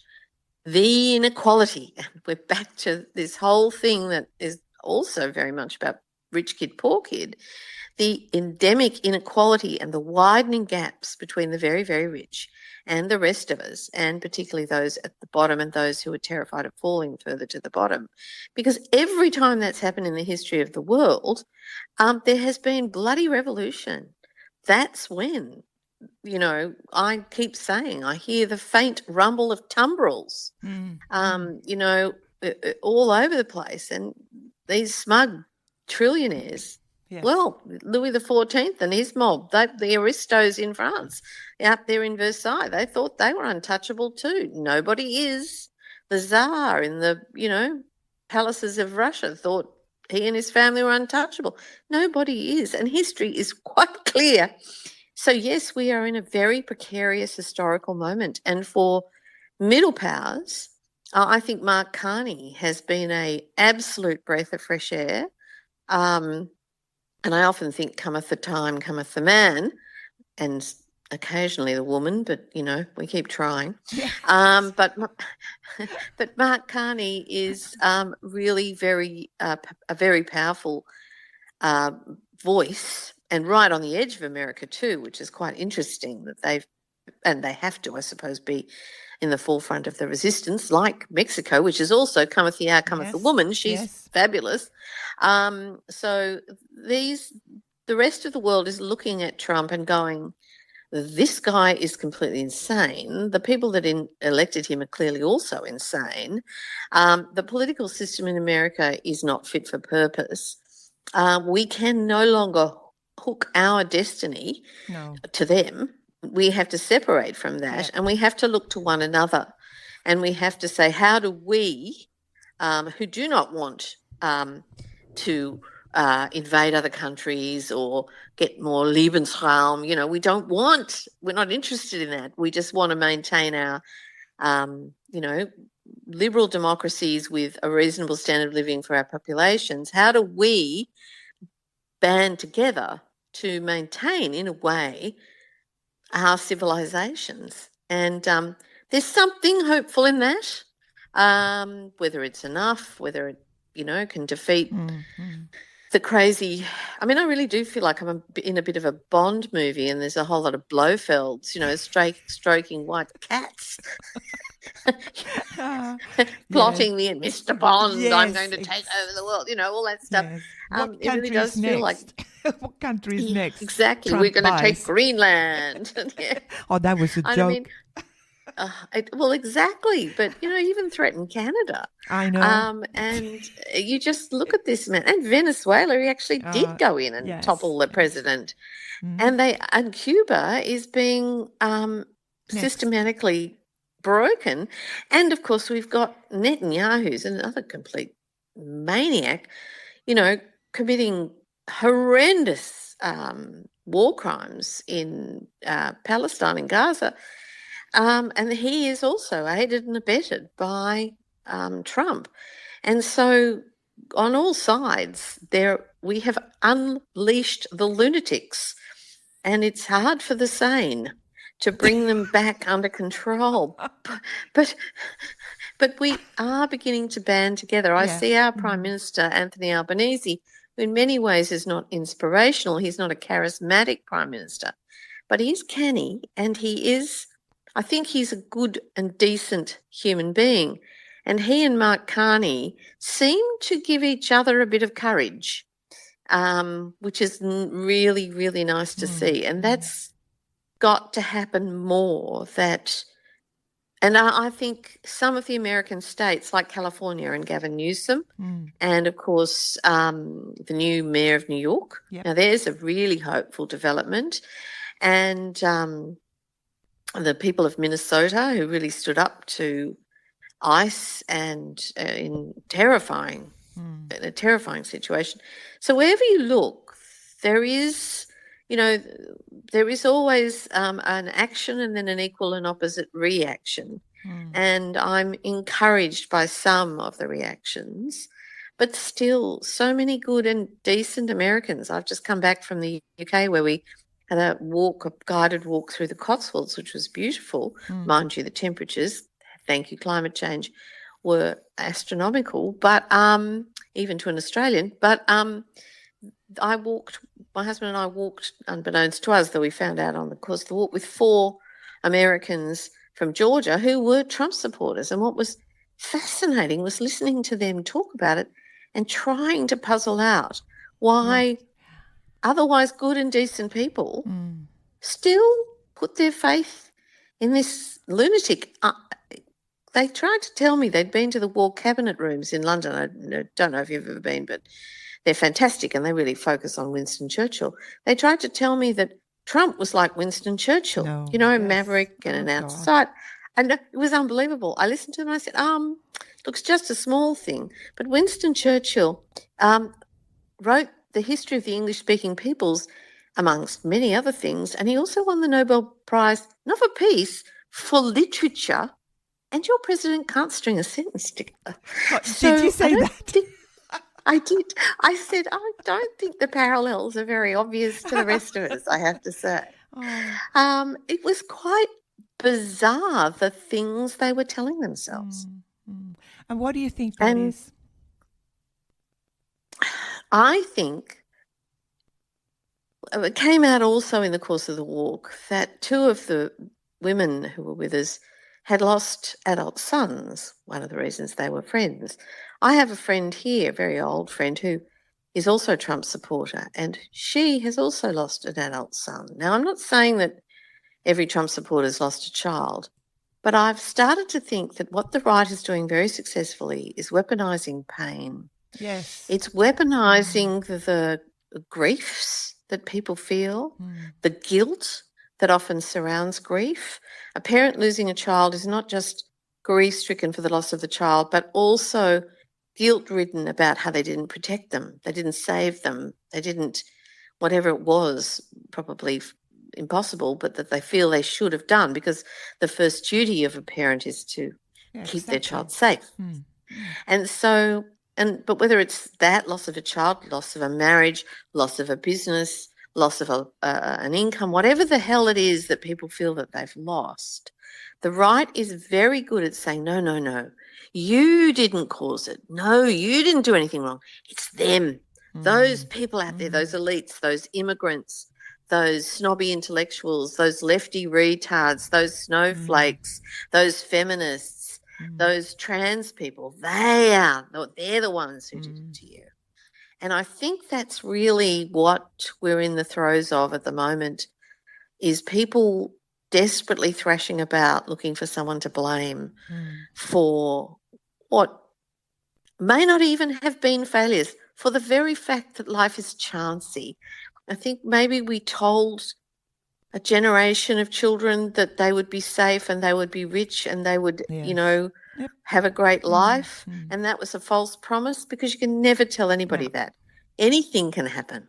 the inequality. And we're back to this whole thing that is also very much about rich kid, poor kid, the endemic inequality and the widening gaps between the very, very rich and the rest of us, and particularly those at the bottom and those who are terrified of falling further to the bottom. Because every time that's happened in the history of the world, there has been bloody revolution. That's when, I keep saying, I hear the faint rumble of tumbrils, all over the place. And these smug trillionaires, Yes. well, Louis XIV and his mob, the aristos in France, out there in Versailles, they thought they were untouchable too. Nobody is. The Tsar in the, palaces of Russia thought he and his family were untouchable. Nobody is. And history is quite clear. So, yes, we are in a very precarious historical moment. And for middle powers, I think Mark Carney has been an absolute breath of fresh air. And I often think cometh the time, cometh the man, and occasionally the woman, but, we keep trying. Yes. But Mark Carney is really a very powerful voice, and right on the edge of America too, which is quite interesting that they have to, I suppose, be in the forefront of the resistance, like Mexico, which is also cometh the hour, cometh the woman. She's fabulous. So the rest of the world is looking at Trump and going, this guy is completely insane. The people that elected him are clearly also insane. The political system in America is not fit for purpose. We can no longer hook our destiny to them. We have to separate from that, and we have to look to one another, and we have to say, how do we, who do not want to invade other countries or get more Lebensraum, we're not interested in that. We just want to maintain our, liberal democracies with a reasonable standard of living for our populations. How do we band together to maintain, in a way, our civilizations? And there's something hopeful in that, whether it's enough, whether it, can defeat the crazy. I mean, I really do feel like I'm in a bit of a Bond movie, and there's a whole lot of Blofelds, stroking white cats. Plotting me and Mr. Bond, I'm going to take over the world, all that stuff. Yes. What it really does next? feel like what country is next? Exactly. Trump We're going to buys. take Greenland. Oh, that was a joke. I mean, well, exactly. But, even threaten Canada. I know. And you just look at this man. And Venezuela, he actually did go in and topple the president. And Cuba is being systematically broken. And, of course, we've got Netanyahu, who's another complete maniac, committing horrendous war crimes in Palestine and Gaza. And he is also aided and abetted by Trump. And so on all sides, we have unleashed the lunatics, and it's hard for the sane to bring them back under control. But we are beginning to band together. I see our Prime Minister, Anthony Albanese, who in many ways is not inspirational. He's not a charismatic Prime Minister, but he's canny, and I think he's a good and decent human being. And he and Mark Carney seem to give each other a bit of courage, which is really, really nice to see. And that's got to happen more. And I think some of the American states, like California and Gavin Newsom, and, of course, the new mayor of New York. Now, there's a really hopeful development. And the people of Minnesota, who really stood up to ICE and in a terrifying situation. So wherever you look, there is always an action and then an equal and opposite reaction. And I'm encouraged by some of the reactions, but still so many good and decent Americans. I've just come back from the UK where we had a guided walk through the Cotswolds, which was beautiful. Mind you, the temperatures, thank you, climate change, were astronomical, but even to an Australian. But my husband and I walked, unbeknownst to us, though we found out on the course of the walk, with 4 Americans from Georgia who were Trump supporters. And what was fascinating was listening to them talk about it and trying to puzzle out why otherwise good and decent people still put their faith in this lunatic. They tried to tell me they'd been to the War Cabinet rooms in London. I don't know if you've ever been, but they're fantastic and they really focus on Winston Churchill. They tried to tell me that Trump was like Winston Churchill, a maverick and an outside. And it was unbelievable. I listened to them and I said, looks just a small thing. But Winston Churchill wrote the history of the English-speaking peoples, amongst many other things, and he also won the Nobel Prize, not for peace, for literature, and your president can't string a sentence together. Did you say that? I did. I said, I don't think the parallels are very obvious to the rest of us, I have to say. It was quite bizarre, the things they were telling themselves. And what do you think that is? I think it came out also in the course of the walk that 2 of the women who were with us had lost adult sons, one of the reasons they were friends. I have a friend here, a very old friend, who is also a Trump supporter, and she has also lost an adult son. Now, I'm not saying that every Trump supporter has lost a child, but I've started to think that what the right is doing very successfully is weaponising pain. Yes. It's weaponising the griefs that people feel, the guilt that often surrounds grief. A parent losing a child is not just grief-stricken for the loss of the child, but also guilt-ridden about how they didn't protect them, they didn't save them, they didn't, whatever it was, probably impossible, but that they feel they should have done, because the first duty of a parent is to keep their child safe. And so, but whether it's that loss of a child, loss of a marriage, loss of a business, loss of an income, whatever the hell it is that people feel that they've lost, the right is very good at saying, no, you didn't cause it. No, you didn't do anything wrong. It's them. Those people out there, those elites, those immigrants, those snobby intellectuals, those lefty retards, those snowflakes, those feminists, those trans people, they're the ones who did it to you. And I think that's really what we're in the throes of at the moment, is people desperately thrashing about looking for someone to blame for what may not even have been failures, for the very fact that life is chancy. I think maybe we told a generation of children that they would be safe and they would be rich and they would, have a great life. And that was a false promise, because you can never tell anybody that. Anything can happen,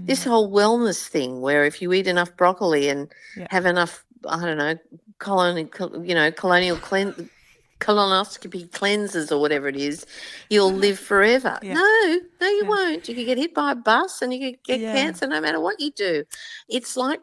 This whole wellness thing where if you eat enough broccoli and have enough, I don't know, colonoscopy cleanses or whatever it is, you'll live forever. No, you won't. You could get hit by a bus and you could get cancer no matter what you do. It's like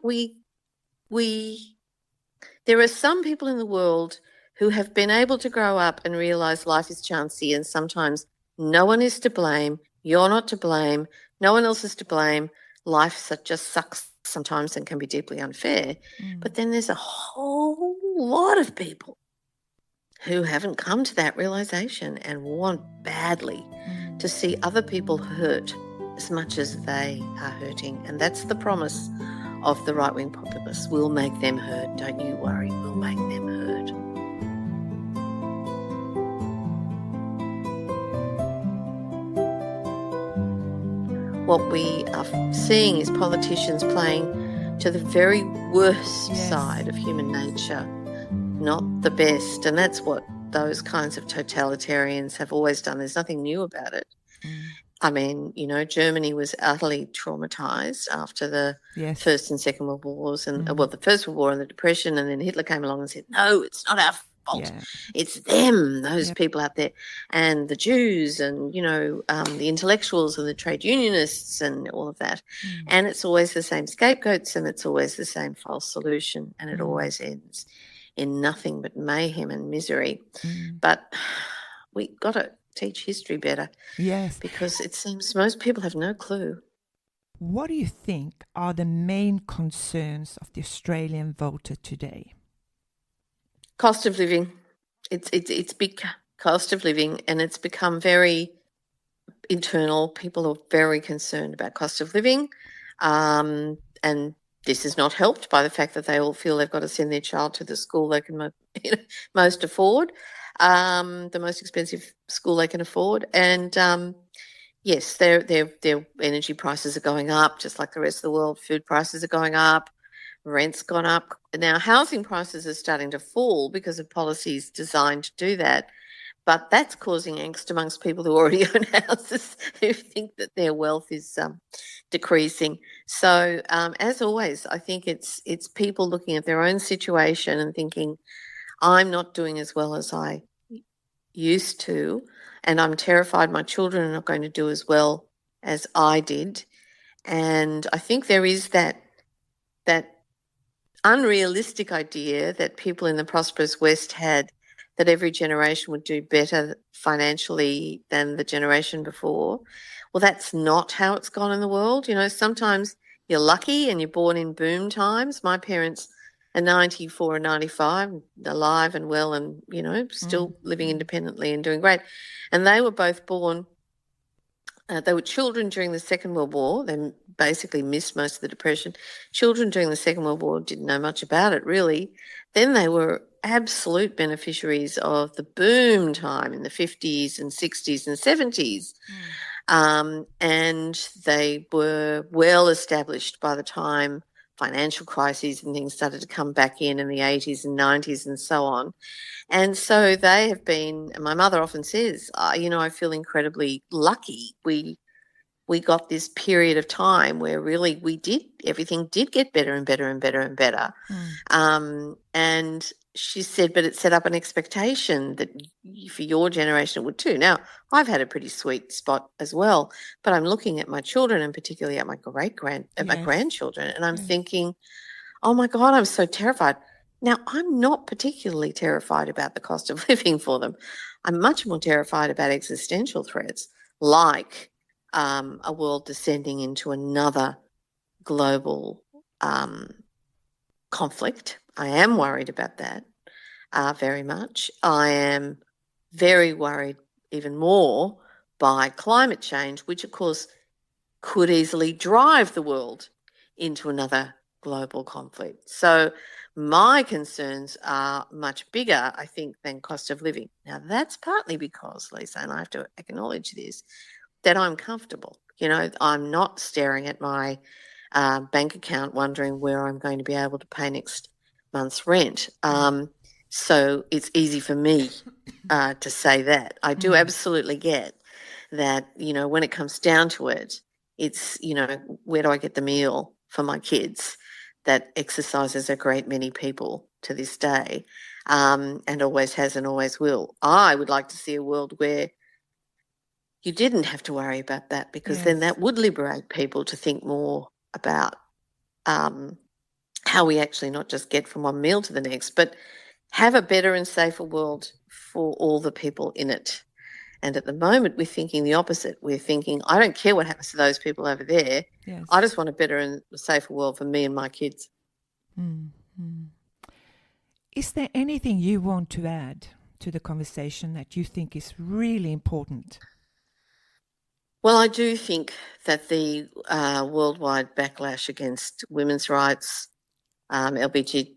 there are some people in the world who have been able to grow up and realise life is chancy, and sometimes no one is to blame. You're not to blame. No one else is to blame. Life just sucks sometimes and can be deeply unfair. But then there's a whole lot of people who haven't come to that realisation and want badly to see other people hurt as much as they are hurting. And that's the promise of the right-wing populists. We'll make them hurt. Don't you worry. We'll make them hurt. What we are seeing is politicians playing to the very worst side of human nature, not the best. And that's what those kinds of totalitarians have always done. There's nothing new about it. I mean, Germany was utterly traumatized after the First and Second World Wars, and the First World War and the Depression, and then Hitler came along and said, no, it's not our fault. Yeah. It's them, those people out there, and the Jews, and the intellectuals and the trade unionists and all of that. And it's always the same scapegoats, and it's always the same false solution, and it always ends in nothing but mayhem and misery. But we got to teach history better. Yes. Because it seems most people have no clue. What do you think are the main concerns of the Australian voter today? Cost of living. It's big cost of living, and it's become very internal. People are very concerned about cost of living, and this is not helped by the fact that they all feel they've got to send their child to the school they can most afford, the most expensive school they can afford, and yes, their energy prices are going up, just like the rest of the world. Food prices are going up, rent's gone up. Now, housing prices are starting to fall because of policies designed to do that. But that's causing angst amongst people who already own houses, who think that their wealth is decreasing. So, as always, I think it's people looking at their own situation and thinking, I'm not doing as well as I used to, and I'm terrified my children are not going to do as well as I did. And I think there is that unrealistic idea that people in the prosperous West had, that every generation would do better financially than the generation before. Well, that's not how it's gone in the world. Sometimes you're lucky and you're born in boom times. My parents are 94 and 95, alive and well, and, still living independently and doing great. And they were both born, they were children during the Second World War. They basically missed most of the Depression. Children during the Second World War didn't know much about it, really. Then they were absolute beneficiaries of the boom time in the 50s and 60s and 70s. And they were well established by the time financial crises and things started to come back in the 80s and 90s and so on. And so they have been, my mother often says, I feel incredibly lucky. We got this period of time where really everything did get better and better and better and better. And she said, but it set up an expectation that for your generation it would too. Now, I've had a pretty sweet spot as well, but I'm looking at my children and particularly at my my grandchildren, and I'm thinking, oh my God, I'm so terrified. Now, I'm not particularly terrified about the cost of living for them. I'm much more terrified about existential threats like a world descending into another global conflict. I am worried about that very much. I am very worried even more by climate change, which, of course, could easily drive the world into another global conflict. So my concerns are much bigger, I think, than cost of living. Now, that's partly because, Lisa, and I have to acknowledge this, that I'm comfortable. I'm not staring at my bank account wondering where I'm going to be able to pay next month's rent. So it's easy for me to say that. I do absolutely get that, when it comes down to it, it's, where do I get the meal for my kids? That exercises a great many people to this day, and always has and always will. I would like to see a world where you didn't have to worry about that, because then that would liberate people to think more about how we actually not just get from one meal to the next, but have a better and safer world for all the people in it. And at the moment, we're thinking the opposite. We're thinking, I don't care what happens to those people over there. I just want a better and safer world for me and my kids. Is there anything you want to add to the conversation that you think is really important? Well, I do think that the worldwide backlash against women's rights, LGBTQI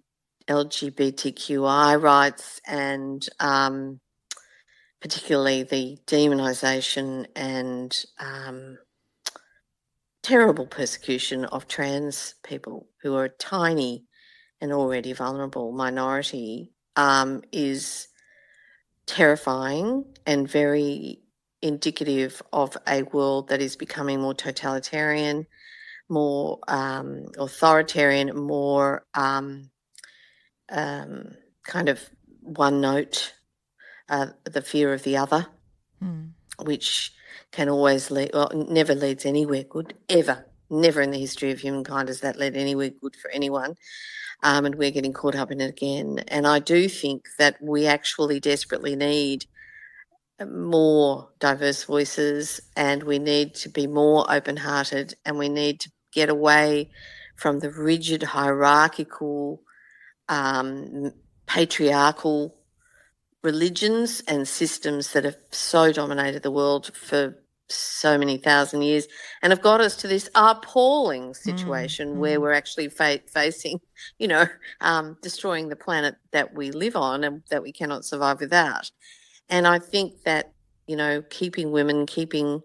rights, and particularly the demonisation and terrible persecution of trans people, who are a tiny and already vulnerable minority, is terrifying and very indicative of a world that is becoming more totalitarian, more authoritarian, more kind of one note, the fear of the other, which can always lead, well, never leads anywhere good, ever. Never in the history of humankind has that led anywhere good for anyone. And we're getting caught up in it again. And I do think that we actually desperately need more diverse voices, and we need to be more open-hearted, and we need to get away from the rigid hierarchical, patriarchal religions and systems that have so dominated the world for so many thousand years and have got us to this appalling situation where we're actually facing, destroying the planet that we live on and that we cannot survive without. And I think that, keeping women, keeping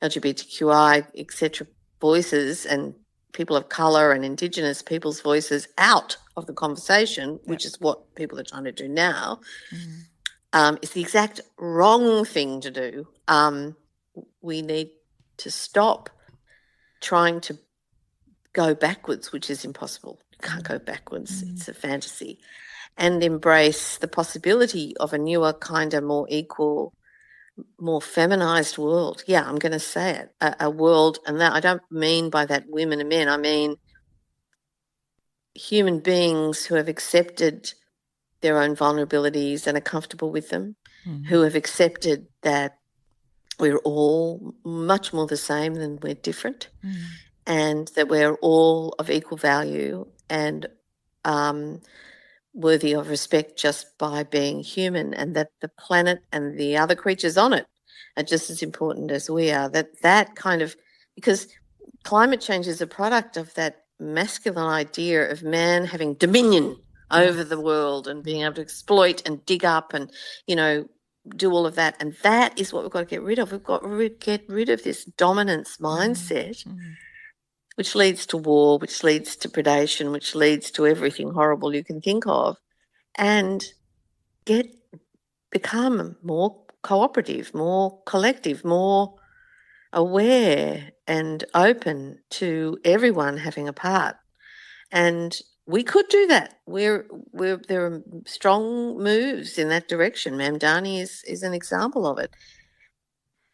LGBTQI, etc. voices and people of colour and Indigenous people's voices out of the conversation, which is what people are trying to do now, is the exact wrong thing to do. We need to stop trying to go backwards, which is impossible. You can't go backwards. It's a fantasy. And embrace the possibility of a newer, kinder, more equal, more feminized world. Yeah, I'm going to say it. A world, and that I don't mean by that women and men. I mean human beings who have accepted their own vulnerabilities and are comfortable with them, who have accepted that we're all much more the same than we're different, and that we're all of equal value and worthy of respect just by being human, and that the planet and the other creatures on it are just as important as we are. That kind of, because climate change is a product of that masculine idea of man having dominion over the world and being able to exploit and dig up and, do all of that. And that is what we've got to get rid of. We've got to get rid of this dominance mindset, which leads to war, which leads to predation, which leads to everything horrible you can think of, and become more cooperative, more collective, more aware and open to everyone having a part. And we could do that. There are strong moves in that direction. Mamdani is an example of it.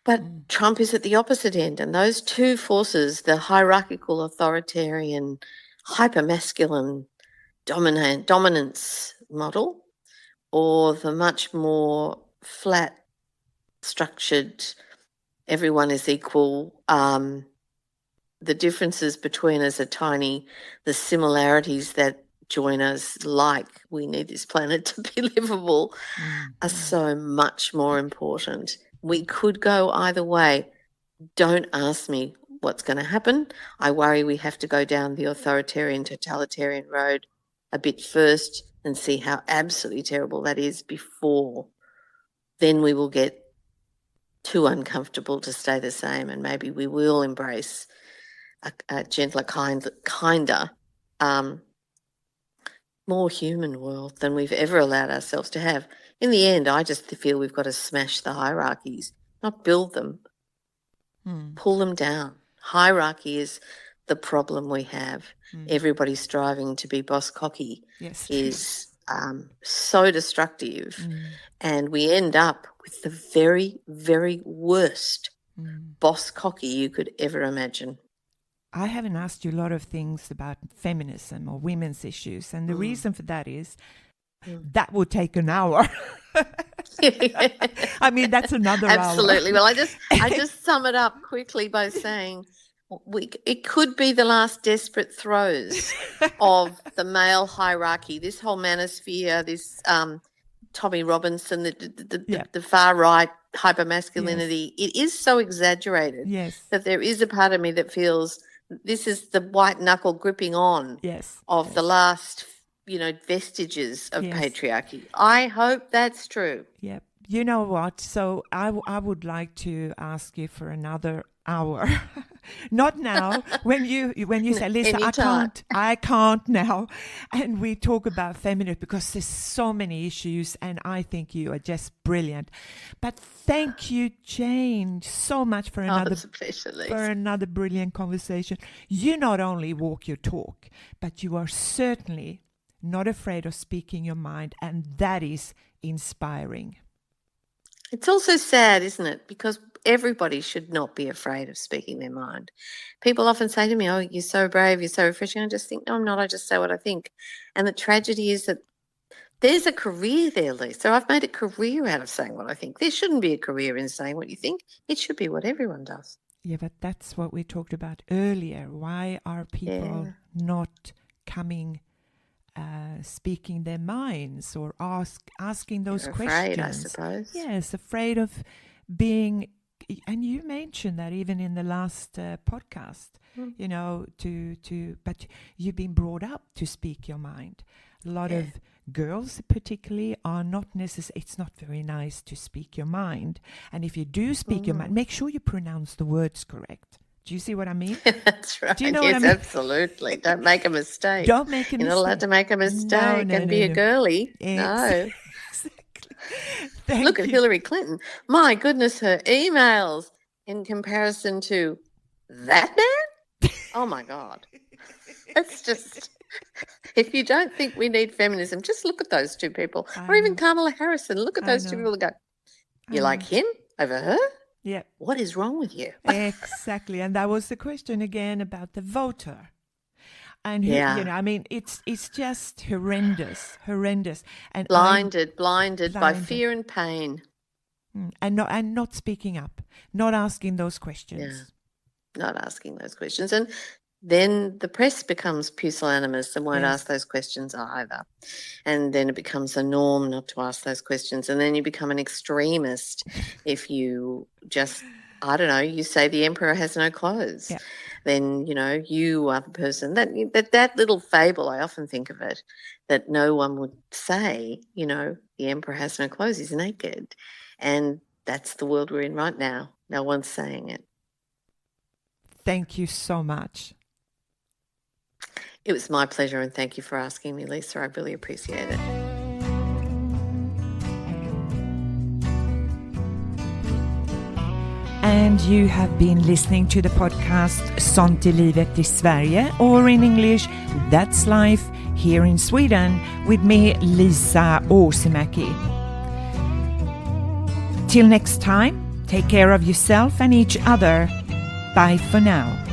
But Trump is at the opposite end, and those two forces, the hierarchical, authoritarian, hyper-masculine dominance model, or the much more flat, structured, everyone is equal, the differences between us are tiny, the similarities that join us, like we need this planet to be livable, are so much more important. We could go either way. Don't ask me what's going to happen. I worry we have to go down the authoritarian, totalitarian road a bit first and see how absolutely terrible that is before then we will get too uncomfortable to stay the same, and maybe we will embrace a gentler, kinder, more human world than we've ever allowed ourselves to have. In the end, I just feel we've got to smash the hierarchies, not build them, pull them down. Hierarchy is the problem we have. Everybody striving to be boss cocky is so destructive, and we end up with the very, very worst boss cocky you could ever imagine. I haven't asked you a lot of things about feminism or women's issues, and the reason for that is that would take an hour. I mean, that's another Absolutely. hour. Well, I just sum it up quickly by saying it could be the last desperate throes of the male hierarchy, this whole manosphere, this Tommy Robinson, the far right hypermasculinity. It is so exaggerated that there is a part of me that feels this is the white knuckle gripping on of the last, vestiges of patriarchy. I hope that's true. Yeah. You know what? So I would like to ask you for another hour. Not now. When you say, Lisa, I can't now. And we talk about feminism because there's so many issues, and I think you are just brilliant. But thank you, Jane, so much for it's a pleasure, Lisa. another brilliant conversation. You not only walk your talk, but you are certainly not afraid of speaking your mind, and that is inspiring. It's also sad, isn't it? Because everybody should not be afraid of speaking their mind. People often say to me, "Oh, you're so brave, you're so refreshing." I just think, no, I'm not. I just say what I think. And the tragedy is that there's a career there, Lisa. I've made a career out of saying what I think. There shouldn't be a career in saying what you think. It should be what everyone does. Yeah, but that's what we talked about earlier. Why are people not coming, speaking their minds or asking those They're questions? afraid, I suppose. Yes, afraid of being, and you mentioned that even in the last podcast, you know, but you've been brought up to speak your mind. A lot of girls particularly are not necessarily, it's not very nice to speak your mind. And if you do speak your mind, make sure you pronounce the words correct. Do you see what I mean? That's right. Do you know yes, what I mean? Absolutely. Don't make a mistake. Don't make a You're mistake. not allowed to make a mistake and be a girly. No. Exactly. Look at Hillary Clinton. My goodness, her emails in comparison to that man? Oh, my God. It's just, if you don't think we need feminism, just look at those two people. Or even Kamala Harrison. Look at those two people and go, you like him over her? Yeah. What is wrong with you? Exactly. And that was the question again about the voter. And, you know, I mean, it's just horrendous. And blinded by fear and pain. And not speaking up, not asking those questions. Yeah, not asking those questions. And then the press becomes pusillanimous and won't ask those questions either. And then it becomes a norm not to ask those questions. And then you become an extremist if you just, I don't know, you say the emperor has no clothes. Yeah. Then, you know, you are the person. That little fable, I often think of it, that no one would say, you know, the emperor has no clothes, he's naked. And that's the world we're in right now. No one's saying it. Thank you so much. It was my pleasure, and thank you for asking me, Lisa. I really appreciate it. And you have been listening to the podcast Sånt är livet i Sverige, or in English, That's Life here in Sweden, with me, Lisa Åsimäki. Till next time, take care of yourself and each other. Bye for now.